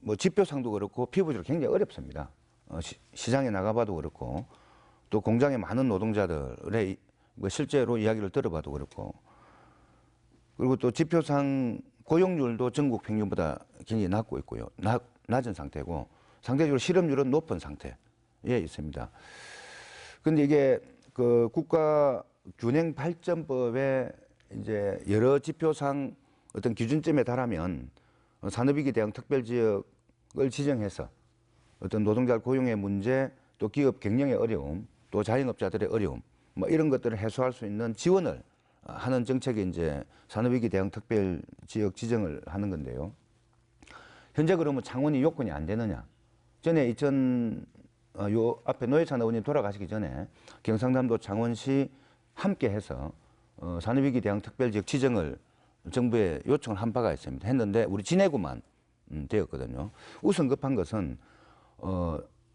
뭐 지표상도 그렇고 피부적으로 굉장히 어렵습니다. 시장에 나가봐도 그렇고 또 공장에 많은 노동자들의 뭐 실제로 이야기를 들어봐도 그렇고, 그리고 또 지표상 고용률도 전국 평균보다 굉장히 낮고 있고요. 낮은 상태고 상대적으로 실업률은 높은 상태에 있습니다. 그런데 이게 그 국가 균형 발전법에 이제 여러 지표상 어떤 기준점에 달하면 산업위기 대응 특별지역을 지정해서 어떤 노동자 고용의 문제, 또 기업 경영의 어려움, 또 자영업자들의 어려움, 뭐 이런 것들을 해소할 수 있는 지원을 하는 정책이 이제 산업위기 대응 특별지역 지정을 하는 건데요. 현재 그러면 창원이 요건이 안 되느냐? 전에 요 앞에 노회찬 의원님 돌아가시기 전에 경상남도 창원시 함께 해서 산업위기 대응 특별지역 지정을 정부에 요청을 한 바가 있습니다. 했는데 우리 지내고만 되었거든요. 우선 급한 것은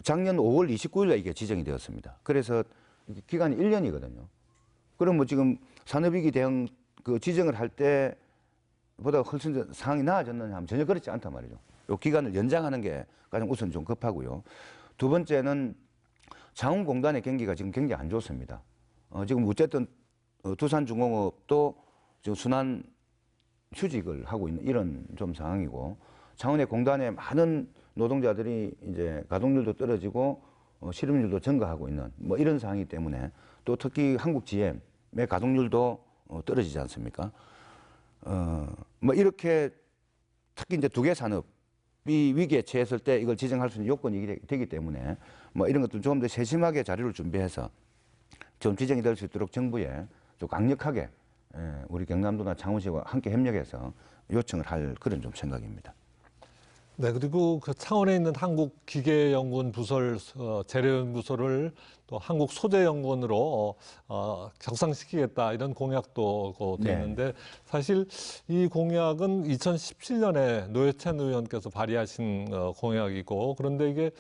작년 5월 29일에 이게 지정이 되었습니다. 그래서 기간이 1년이거든요. 그럼 뭐 지금 산업위기 대응 그 지정을 할 때보다 훨씬 상황이 나아졌느냐 하면 전혀 그렇지 않단 말이죠. 요 기간을 연장하는 게 가장 우선 좀 급하고요. 두 번째는 자원공단의 경기가 지금 굉장히 안 좋습니다. 지금 어쨌든 두산중공업도 지금 순환 휴직을 하고 있는 이런 좀 상황이고, 창원의 공단에 많은 노동자들이 이제 가동률도 떨어지고 실업률도 증가하고 있는 뭐 이런 상황이기 때문에, 또 특히 한국GM의 가동률도 떨어지지 않습니까? 뭐 이렇게 특히 이제 두 개 산업이 위기에 처했을 때 이걸 지정할 수 있는 요건이 되기 때문에 뭐 이런 것들 좀 더 세심하게 자료를 준비해서 좀 지정이 될 수 있도록 정부에 좀 강력하게 우리 경남도나 창원시와 함께 협력해서 요청을 할 그런 좀 생각입니다. 네, 그리고 그 창원에 있는 한국기계연구원 부설 재래연구소를 또 한국소재연구원으로 격상시키겠다 이런 공약도 됐는데, 네. 사실 이 공약은 2017년에 노회찬 의원께서 발의하신 공약이고, 그런데 이게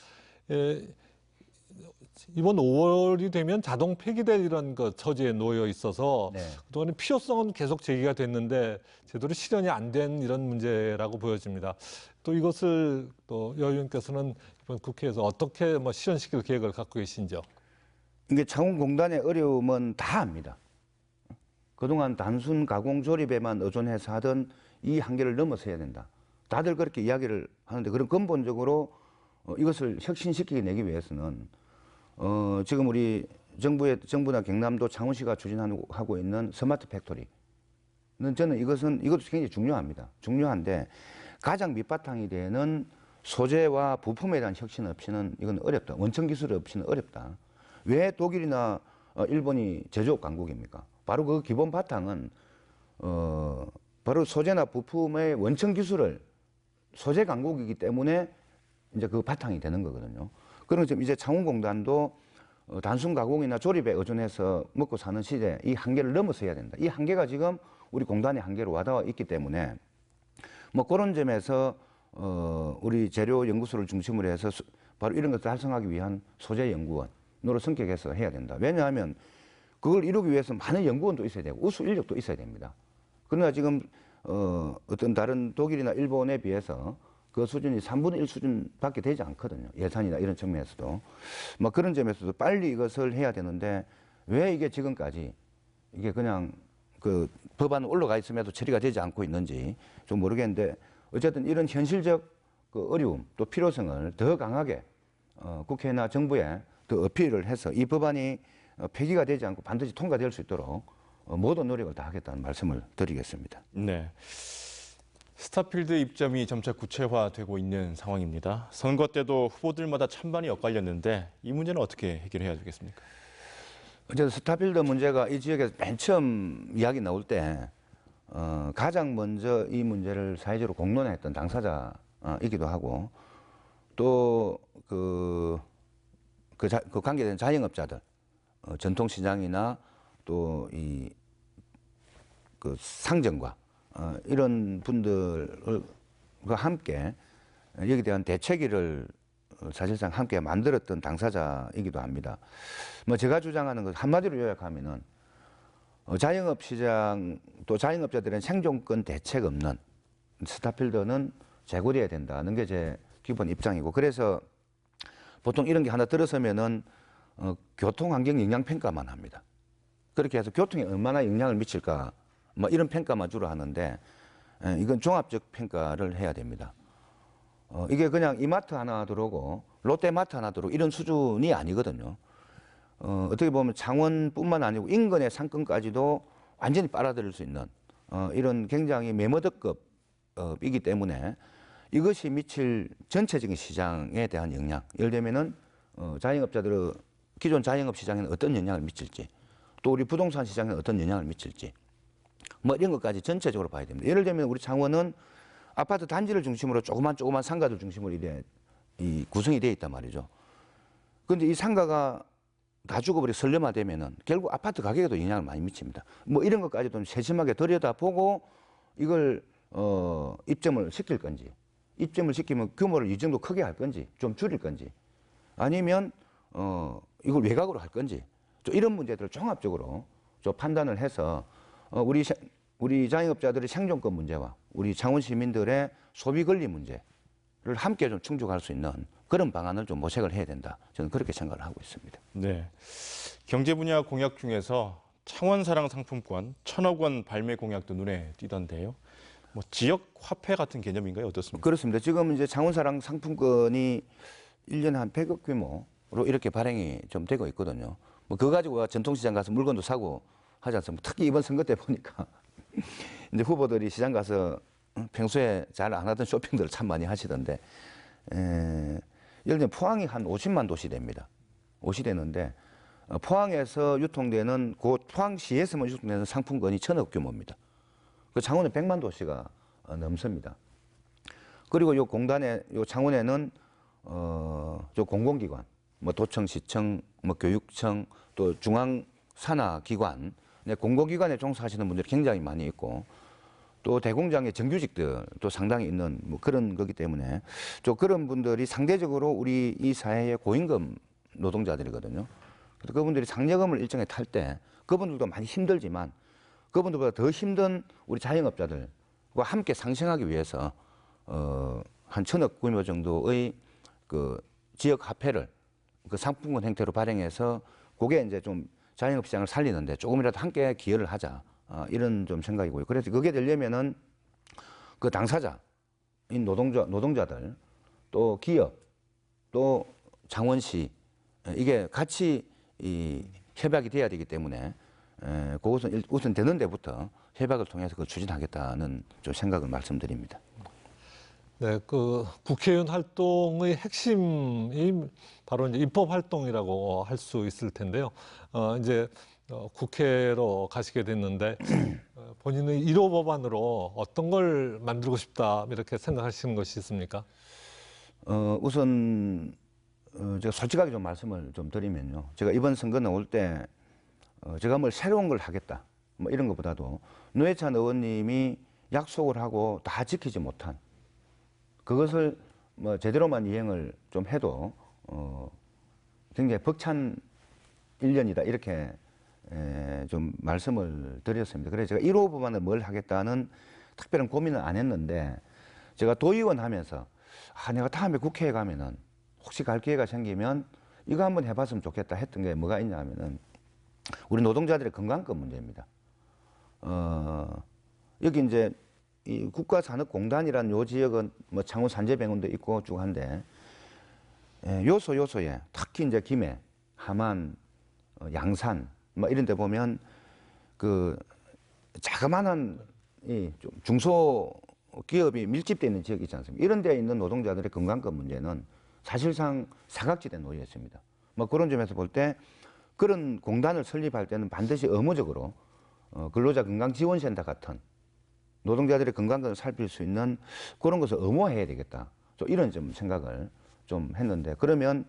이번 5월이 되면 자동 폐기될 이런 그 처지에 놓여 있어서 네. 그동안에 필요성은 계속 제기가 됐는데 제대로 실현이 안 된 이런 문제라고 보여집니다. 또 이것을 또 여 의원께서는 이번 국회에서 어떻게 뭐 실현시킬 계획을 갖고 계신지요? 이게 창원공단의 어려움은 다 압니다. 그동안 단순 가공 조립에만 의존해서 하던 이 한계를 넘어서야 된다. 다들 그렇게 이야기를 하는데, 그런 근본적으로 이것을 혁신시키게 내기 위해서는 지금 우리 정부나 경남도 창원시가 추진하고 있는 스마트 팩토리는, 저는 이것도 굉장히 중요합니다. 중요한데 가장 밑바탕이 되는 소재와 부품에 대한 혁신 없이는 이건 어렵다. 원천 기술 없이는 어렵다. 왜 독일이나 일본이 제조업 강국입니까? 바로 그 기본 바탕은 바로 소재나 부품의 원천 기술을 소재 강국이기 때문에 이제 그 바탕이 되는 거거든요. 그런 점 이제 창원공단도 단순 가공이나 조립에 의존해서 먹고 사는 시대, 이 한계를 넘어서야 된다. 이 한계가 지금 우리 공단의 한계로 와닿아 있기 때문에 뭐 그런 점에서 우리 재료 연구소를 중심으로 해서 바로 이런 것을 달성하기 위한 소재 연구원으로 성격해서 해야 된다. 왜냐하면 그걸 이루기 위해서 많은 연구원도 있어야 되고 우수 인력도 있어야 됩니다. 그러나 지금 어떤 다른 독일이나 일본에 비해서 그 수준이 3분의 1 수준밖에 되지 않거든요. 예산이나 이런 측면에서도. 뭐 그런 점에서도 빨리 이것을 해야 되는데 왜 이게 지금까지 이게 그냥 그 법안 올라가 있음에도 처리가 되지 않고 있는지 좀 모르겠는데 어쨌든 이런 현실적 그 어려움 또 필요성을 더 강하게 국회나 정부에 더 어필을 해서 이 법안이 폐기가 되지 않고 반드시 통과될 수 있도록 모든 노력을 다하겠다는 말씀을 드리겠습니다. 네. 스타필드 입점이 점차 구체화되고 있는 상황입니다. 선거 때도 후보들마다 찬반이 엇갈렸는데 이 문제는 어떻게 해결해야 되겠습니까? 어쨌든 스타필드 문제가 이 지역에서 맨 처음 이야기 나올 때 가장 먼저 이 문제를 사회적으로 공론화했던 당사자이기도 하고 또 그 관계된 자영업자들 전통시장이나 또 이 그 상점과 이런 분들과 함께 여기에 대한 대책위를 사실상 함께 만들었던 당사자이기도 합니다. 뭐 제가 주장하는 것 한마디로 요약하면은 자영업 시장 또 자영업자들은 생존권 대책 없는 스타필드는 재고돼야 된다는 게 제 기본 입장이고 그래서 보통 이런 게 하나 들어서면은 교통 환경 영향 평가만 합니다. 그렇게 해서 교통에 얼마나 영향을 미칠까 뭐 이런 평가만 주로 하는데 이건 종합적 평가를 해야 됩니다. 이게 그냥 이마트 하나 들어오고 롯데마트 하나 들어오고 이런 수준이 아니거든요. 어떻게 보면 창원뿐만 아니고 인근의 상권까지도 완전히 빨아들일 수 있는 이런 굉장히 메머드급이기 때문에 이것이 미칠 전체적인 시장에 대한 영향, 예를 들면은 자영업자들 기존 자영업 시장에는 어떤 영향을 미칠지, 또 우리 부동산 시장에 어떤 영향을 미칠지, 뭐 이런 것까지 전체적으로 봐야 됩니다. 예를 들면 우리 창원은 아파트 단지를 중심으로 조그만 상가들 중심으로 이래 이 구성이 되어 있단 말이죠. 그런데 이 상가가 다 죽어버리고 설렴화되면은 결국 아파트 가격에도 영향을 많이 미칩니다. 뭐 이런 것까지 좀 세심하게 들여다보고 이걸 입점을 시킬 건지, 입점을 시키면 규모를 이 정도 크게 할 건지, 좀 줄일 건지, 아니면 이걸 외곽으로 할 건지, 좀 이런 문제들을 종합적으로 좀 판단을 해서 우리 자영업자들의 생존권 문제와 우리 창원 시민들의 소비 권리 문제를 함께 좀 충족할 수 있는 그런 방안을 좀 모색을 해야 된다. 저는 그렇게 생각을 하고 있습니다. 네. 경제 분야 공약 중에서 창원사랑 상품권 1,000억 원 발매 공약도 눈에 띄던데요. 뭐 지역 화폐 같은 개념인가요? 어떻습니까? 그렇습니다. 지금 이제 창원사랑 상품권이 1년에 한 100억 규모로 이렇게 발행이 좀 되고 있거든요. 뭐 그거 가지고 전통시장 가서 물건도 사고 하지 않습니까? 특히 이번 선거 때 보니까 이제 후보들이 시장 가서 평소에 잘 안 하던 쇼핑들을 참 많이 하시던데, 예를 들면 포항이 한 50만 도시 됩니다. 50 되는데 포항에서 유통되는 포항시에서만 유통되는 상품권이 1,000억 규모입니다. 그 창원은 100만 도시가 넘습니다. 그리고 요 창원에는 저 공공기관, 뭐 도청, 시청, 뭐 교육청, 또 중앙 산하기관, 공공기관에 종사하시는 분들이 굉장히 많이 있고, 또 대공장의 정규직들도 상당히 있는 뭐 그런 거기 때문에 좀 그런 분들이 상대적으로 우리 이 사회의 고임금 노동자들이거든요. 그래서 그분들이 상여금을 일정에 탈 때 그분들도 많이 힘들지만 그분들보다 더 힘든 우리 자영업자들과 함께 상생하기 위해서 한 1,000억 규모 정도의 그 지역 화폐를 그 상품권 형태로 발행해서 그게 이제 좀 자영업 시장을 살리는데 조금이라도 함께 기여를 하자. 이런 좀 생각이고요. 그래서 그게 되려면은 그 당사자인 노동자들, 또 기업, 또 창원시 이게 같이 이 협약이 돼야 되기 때문에 그것은 우선 되는 데부터 협약을 통해서 그걸 추진하겠다는 좀 생각을 말씀드립니다. 네, 그 국회의원 활동의 핵심이 바로 이제 입법 활동이라고 할 수 있을 텐데요. 이제 국회로 가시게 됐는데 본인의 1호 법안으로 어떤 걸 만들고 싶다 이렇게 생각하시는 것이 있습니까? 우선 제가 솔직하게 좀 말씀을 좀 드리면요. 제가 이번 선거 나올 때 제가 뭘 새로운 걸 하겠다 뭐 이런 것보다도 노회찬 의원님이 약속을 하고 다 지키지 못한 그것을 뭐 제대로만 이행을 좀 해도 굉장히 벅찬 1년이다 이렇게 좀 말씀을 드렸습니다. 그래서 제가 1호 법안을 뭘 하겠다는 특별한 고민은 안 했는데 제가 도의원 하면서 내가 다음에 국회에 가면은 혹시 갈 기회가 생기면 이거 한번 해봤으면 좋겠다 했던 게 뭐가 있냐 하면은 우리 노동자들의 건강권 문제입니다. 여기 이제 이 국가산업공단이라는 요 지역은 뭐 창원 산재병원도 있고 쭉 한데 요소에 특히 이제 김해, 함안, 양산 뭐 이런 데 보면 그 자그마한 이 좀 중소 기업이 밀집되어 있는 지역이 있지 않습니까? 이런 데에 있는 노동자들의 건강권 문제는 사실상 사각지대에 놓여 있습니다. 뭐 그런 점에서 볼 때 그런 공단을 설립할 때는 반드시 의무적으로 근로자 건강지원센터 같은 노동자들의 건강권을 살필 수 있는 그런 것을 의무화해야 되겠다. 좀 이런 좀 생각을 좀 했는데 그러면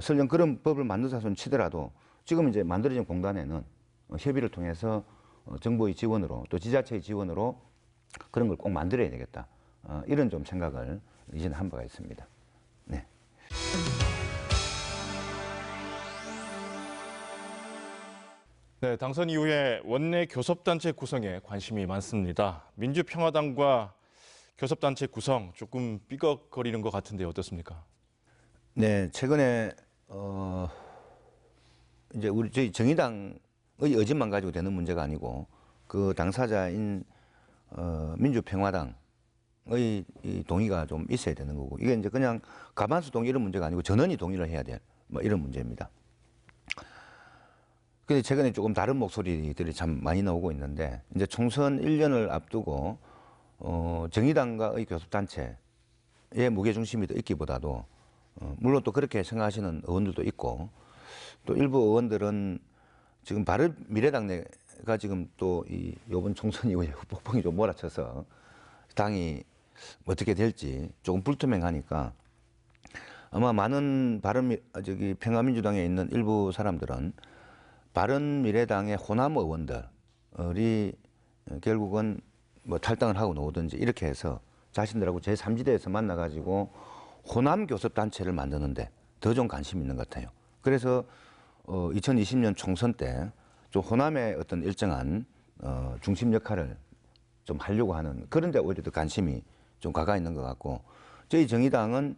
설령 그런 법을 만들어서 손 치더라도 지금 이제 만들어진 공단에는 협의를 통해서 정부의 지원으로 또 지자체의 지원으로 그런 걸 꼭 만들어야 되겠다. 이런 좀 생각을 이제는 한 바가 있습니다. 네. 네, 당선 이후에 원내 교섭단체 구성에 관심이 많습니다. 민주평화당과 교섭단체 구성 조금 삐걱거리는 것 같은데 어떻습니까? 네, 최근에 이제 저희 정의당의 의지만 가지고 되는 문제가 아니고 그 당사자인 민주평화당의 이 동의가 좀 있어야 되는 거고 이게 이제 그냥 과반수 동의 이런 문제가 아니고 전원이 동의를 해야 될 뭐 이런 문제입니다. 근데 최근에 조금 다른 목소리들이 참 많이 나오고 있는데 이제 총선 1년을 앞두고 정의당과의 교섭단체의 무게중심이 더 있기보다도 물론 또 그렇게 생각하시는 의원들도 있고 또 일부 의원들은 지금 바른미래당 내가 지금 또 이번 총선 이후에 후폭풍이 좀 몰아쳐서 당이 어떻게 될지 조금 불투명하니까 아마 많은 평화민주당에 있는 일부 사람들은 바른미래당의 호남 의원들이 결국은 뭐 탈당을 하고 나오든지 이렇게 해서 자신들하고 제3지대에서 만나가지고 호남 교섭단체를 만드는데 더 좀 관심이 있는 것 같아요. 그래서 2020년 총선 때 좀 호남의 어떤 일정한 중심 역할을 좀 하려고 하는 그런 데 오히려 더 관심이 좀 가가 있는 것 같고 저희 정의당은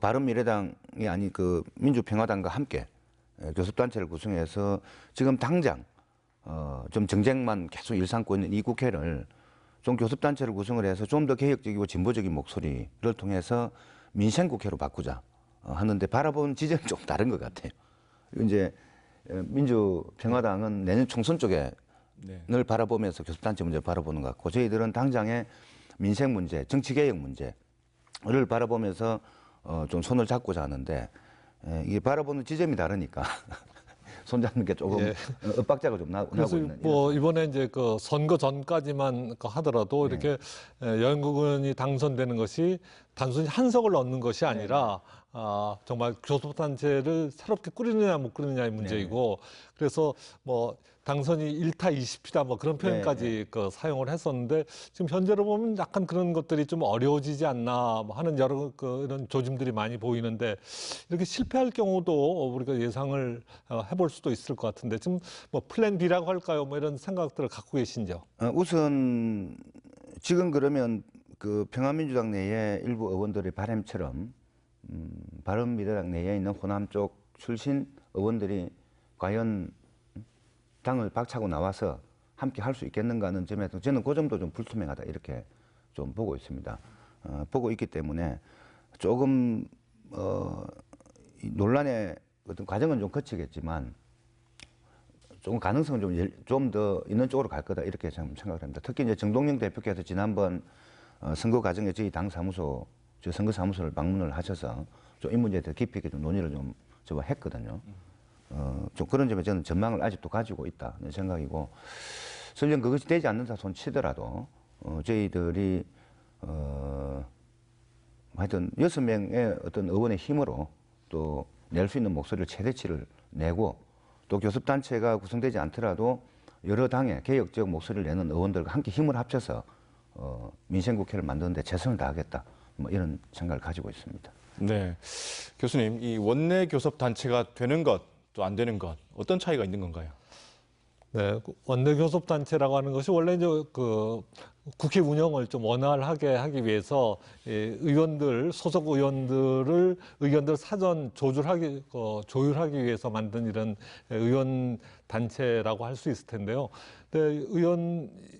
바른미래당이 아닌 그 민주평화당과 함께 교섭단체를 구성해서 지금 당장 좀 정쟁만 계속 일삼고 있는 이 국회를 좀 교섭단체를 구성을 해서 좀 더 개혁적이고 진보적인 목소리를 통해서 민생국회로 바꾸자 하는데 바라보는 지점이 좀 다른 것 같아요. 이제 민주평화당은 내년 총선 쪽에 늘 바라보면서 교섭단체 문제를 바라보는 것 같고 저희들은 당장의 민생 문제, 정치개혁 문제를 바라보면서 좀 손을 잡고자 하는데 이게 바라보는 지점이 다르니까 손잡는 게 조금 엇박자가 좀 나고 그래서 있는. 뭐 이번에 이제 그 선거 전까지만 하더라도 이렇게 영국은이 당선되는 것이 단순히 한석을 얻는 것이 아니라 정말 교섭단체를 새롭게 꾸리느냐 못 꾸리느냐의 문제이고 그래서 뭐 당선이 1타 20피다 뭐 그런 표현까지 그 사용을 했었는데 지금 현재로 보면 약간 그런 것들이 좀 어려워지지 않나 뭐 하는 여러 이런 조짐들이 많이 보이는데 이렇게 실패할 경우도 우리가 예상을 해볼 수도 있을 것 같은데 지금 뭐 플랜 B라고 할까요? 뭐 이런 생각들을 갖고 계신지요? 우선 지금 그러면 그 평화민주당 내의 일부 의원들의 바람처럼 바른미래당 내에 있는 호남 쪽 출신 의원들이 과연 당을 박차고 나와서 함께 할 수 있겠는가 하는 점에서 저는 그 점도 좀 불투명하다 이렇게 좀 보고 있습니다. 보고 있기 때문에 조금 논란의 어떤 과정은 좀 거치겠지만 조금 가능성은 좀 더 있는 쪽으로 갈 거다 이렇게 좀 생각을 합니다. 특히 이제 정동영 대표께서 지난번 선거 과정에 저희 당 사무소, 저희 선거 사무소를 방문을 하셔서 좀 이 문제에 대해 깊이 있게 좀 논의를 좀 저와 했거든요. 좀 그런 점에 저는 전망을 아직도 가지고 있다는 생각이고 설령 그것이 되지 않는다 손 치더라도 저희들이 하여튼 6명의 어떤 의원의 힘으로 또 낼 수 있는 목소리를 최대치를 내고 또 교섭단체가 구성되지 않더라도 여러 당의 개혁적 목소리를 내는 의원들과 함께 힘을 합쳐서 민생국회를 만드는 데 최선을 다하겠다 뭐 이런 생각을 가지고 있습니다. 네. 교수님, 이 원내 교섭 단체가 되는 것, 또 안 되는 것, 어떤 차이가 있는 건가요? 네, 원내 교섭 단체라고 하는 것이 원래 이제 그 국회 운영을 좀 원활하게 하기 위해서 의원들 소속 의원들을 의견들 사전 조율하기 위해서 만든 이런 의원 단체라고 할 수 있을 텐데요. 근데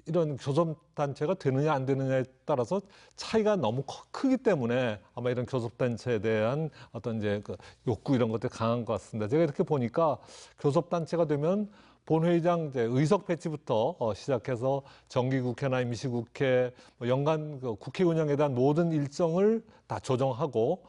이런 교섭 단체가 되느냐 안 되느냐에 따라서 차이가 너무 크기 때문에 아마 이런 교섭 단체에 대한 어떤 이제 그 욕구 이런 것들이 강한 것 같습니다. 제가 이렇게 보니까 교섭 단체가 되면 본회의장 이제 의석 배치부터 시작해서 정기국회나 임시국회, 연간 그 국회 운영에 대한 모든 일정을 다 조정하고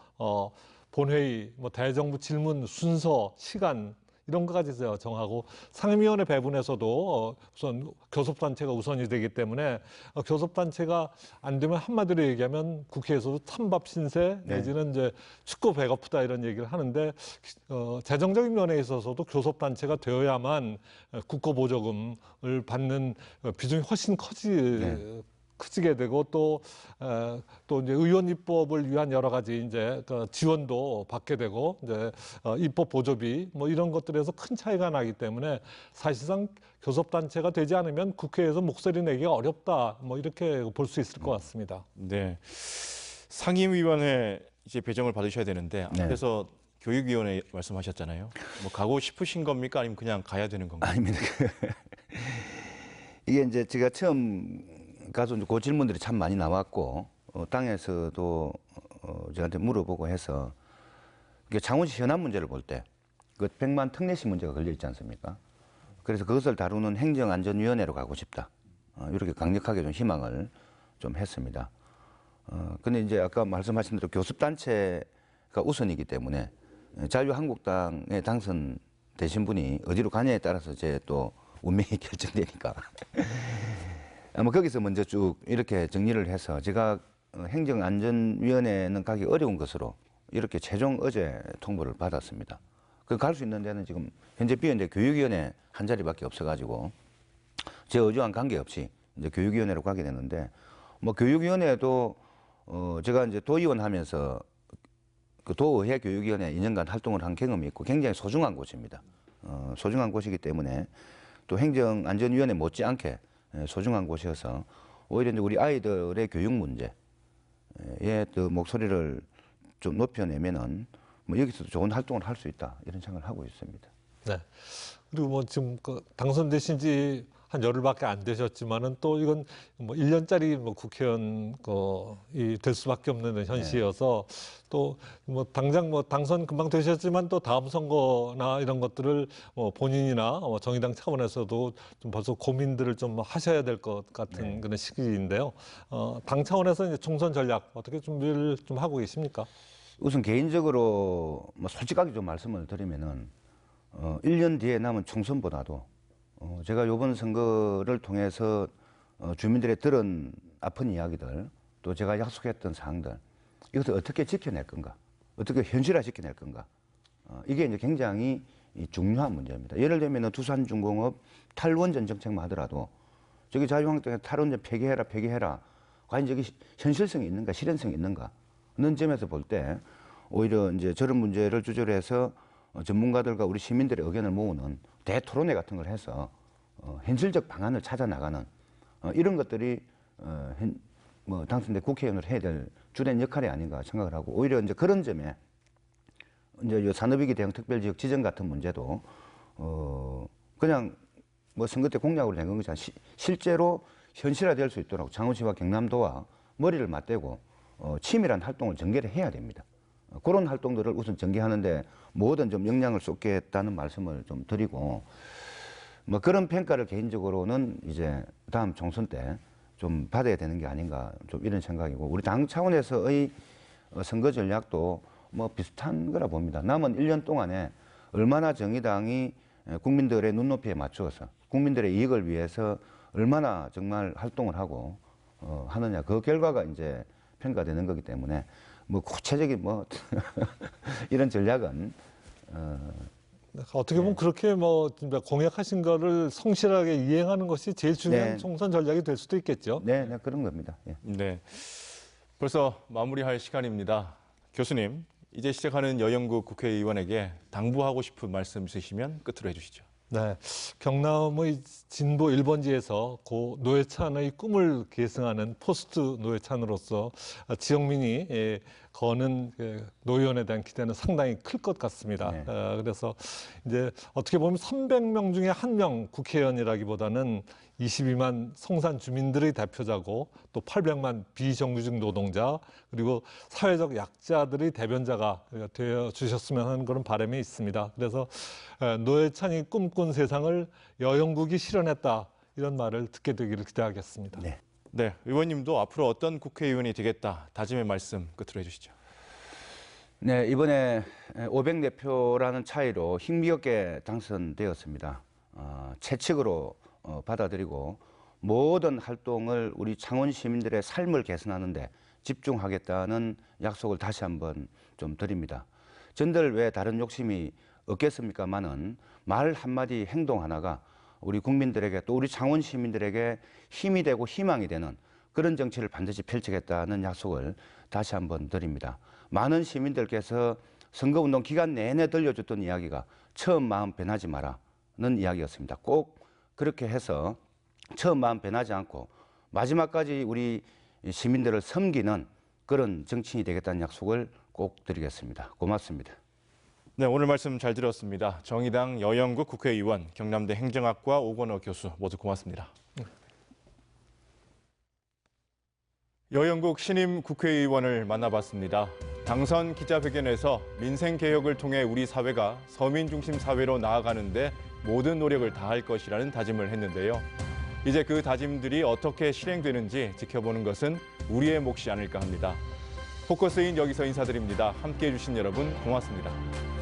본회의, 대정부 질문 순서, 시간 이런 것까지 정하고 상임위원회 배분에서도 우선 교섭단체가 우선이 되기 때문에 교섭단체가 안 되면 한마디로 얘기하면 국회에서도 찬밥 신세 내지는 이제 춥고 배고프다 이런 얘기를 하는데 재정적인 면에 있어서도 교섭단체가 되어야만 국고보조금을 받는 비중이 훨씬 커지게 되고 또 이제 의원 입법을 위한 여러 가지 이제 그 지원도 받게 되고 이제 입법 보조비 이런 것들에서 큰 차이가 나기 때문에 사실상 교섭단체가 되지 않으면 국회에서 목소리 내기가 어렵다 이렇게 볼 수 있을 것 같습니다. 네. 상임위원회 이제 배정을 받으셔야 되는데 앞에서 교육위원회 말씀하셨잖아요. 가고 싶으신 겁니까? 아니면 그냥 가야 되는 건가요? 아닙니다. 이게 이제 제가 처음 가서 그 질문들이 참 많이 나왔고 당에서도 저한테 물어보고 해서 창원시 현안 문제를 볼 때 그 100만 특례시 문제가 걸려 있지 않습니까? 그래서 그것을 다루는 행정안전위원회로 가고 싶다. 이렇게 강력하게 좀 희망을 좀 했습니다. 근데 이제 아까 말씀하신 대로 교섭단체가 우선이기 때문에 자유한국당에 당선되신 분이 어디로 가냐에 따라서 이제 또 운명이 결정되니까 아마 거기서 먼저 쭉 이렇게 정리를 해서 제가 행정안전위원회는 가기 어려운 것으로 이렇게 최종 어제 통보를 받았습니다. 그 갈 수 있는 데는 지금 현재 비어있는 교육위원회 한 자리밖에 없어가지고 제 의지와는 관계없이 이제 교육위원회로 가게 되는데 교육위원회도 제가 이제 도의원 하면서 그 도의회 교육위원회 2년간 활동을 한 경험이 있고 굉장히 소중한 곳입니다. 소중한 곳이기 때문에 또 행정안전위원회 못지않게 소중한 곳이어서 오히려 이제 우리 아이들의 교육 문제에 또 목소리를 좀 높여내면은 여기서도 좋은 활동을 할 수 있다 이런 생각을 하고 있습니다. 네. 그리고 지금 당선되신 지 한 열흘밖에 안 되셨지만은 또 이건 1년짜리 국회의원이 될 수밖에 없는 현실이어서 또 당장 당선 금방 되셨지만 또 다음 선거나 이런 것들을 본인이나 정의당 차원에서도 좀 벌써 고민들을 좀 하셔야 될 것 같은 그런 시기인데요. 당 차원에서 이제 총선 전략 어떻게 준비를 좀 하고 계십니까? 우선 개인적으로 솔직하게 좀 말씀을 드리면은 1년 뒤에 남은 총선보다도 제가 이번 선거를 통해서 주민들의 들은 아픈 이야기들 또 제가 약속했던 사항들 이것을 어떻게 지켜낼 건가 어떻게 현실화 시켜낼 건가 이게 이제 굉장히 중요한 문제입니다. 예를 들면 두산중공업 탈원전 정책만 하더라도 저기 자유한국당에 탈원전 폐기해라 과연 저기 현실성이 있는가 실현성이 있는가 하는 점에서 볼 때 오히려 이제 저런 문제를 주제로 해서 전문가들과 우리 시민들의 의견을 모으는 대토론회 같은 걸 해서 현실적 방안을 찾아 나가는 이런 것들이 당선된 국회의원을 해야 될 주된 역할이 아닌가 생각을 하고 오히려 이제 그런 점에 이제 산업위기 대응 특별지역 지정 같은 문제도 그냥 선거 때 공약으로 낸 것이 아니라 실제로 현실화될 수 있도록 창원시와 경남도와 머리를 맞대고 치밀한 활동을 전개를 해야 됩니다. 그런 활동들을 우선 전개하는데 모든 좀 역량을 쏟겠다는 말씀을 좀 드리고 그런 평가를 개인적으로는 이제 다음 총선 때 좀 받아야 되는 게 아닌가 좀 이런 생각이고 우리 당 차원에서의 선거 전략도 비슷한 거라 봅니다. 남은 1년 동안에 얼마나 정의당이 국민들의 눈높이에 맞추어서 국민들의 이익을 위해서 얼마나 정말 활동을 하고 하느냐 그 결과가 이제 평가되는 거기 때문에 구체적인 이런 전략은 어떻게 보면 그렇게 진짜 공약하신 거를 성실하게 이행하는 것이 제일 중요한 총선 전략이 될 수도 있겠죠. 네, 그런 겁니다. 예. 네, 벌써 마무리할 시간입니다. 교수님, 이제 시작하는 여영국 국회의원에게 당부하고 싶은 말씀 있으시면 끝으로 해주시죠. 네, 경남의 진보 1번지에서 고 노회찬의 꿈을 계승하는 포스트 노회찬으로서 지역민이 거는 노의원에 대한 기대는 상당히 클 것 같습니다. 네. 그래서 이제 어떻게 보면 300명 중에 1명 국회의원이라기보다는 22만 성산 주민들의 대표자고 또 800만 비정규직 노동자 그리고 사회적 약자들의 대변자가 되어 주셨으면 하는 그런 바람이 있습니다. 그래서 노회찬이 꿈꾼 세상을 여영국이 실현했다 이런 말을 듣게 되기를 기대하겠습니다. 네. 네, 의원님도 앞으로 어떤 국회의원이 되겠다 다짐의 말씀 끝으로 해주시죠. 네, 이번에 500내표라는 차이로 힘겹게 당선되었습니다. 채찍으로 받아들이고 모든 활동을 우리 창원 시민들의 삶을 개선하는 데 집중하겠다는 약속을 다시 한번 좀 드립니다. 전들 왜 다른 욕심이 없겠습니까마는 말 한마디 행동 하나가 우리 국민들에게 또 우리 창원 시민들에게 힘이 되고 희망이 되는 그런 정치를 반드시 펼치겠다는 약속을 다시 한번 드립니다. 많은 시민들께서 선거운동 기간 내내 들려줬던 이야기가 처음 마음 변하지 마라는 이야기였습니다. 꼭 그렇게 해서 처음 마음 변하지 않고 마지막까지 우리 시민들을 섬기는 그런 정치인이 되겠다는 약속을 꼭 드리겠습니다. 고맙습니다. 네, 오늘 말씀 잘 들었습니다. 정의당 여영국 국회의원, 경남대 행정학과 오건호 교수 모두 고맙습니다. 여영국 신임 국회의원을 만나봤습니다. 당선 기자회견에서 민생 개혁을 통해 우리 사회가 서민 중심 사회로 나아가는데 모든 노력을 다할 것이라는 다짐을 했는데요. 이제 그 다짐들이 어떻게 실행되는지 지켜보는 것은 우리의 몫이 아닐까 합니다. 포커스인 여기서 인사드립니다. 함께해 주신 여러분 고맙습니다.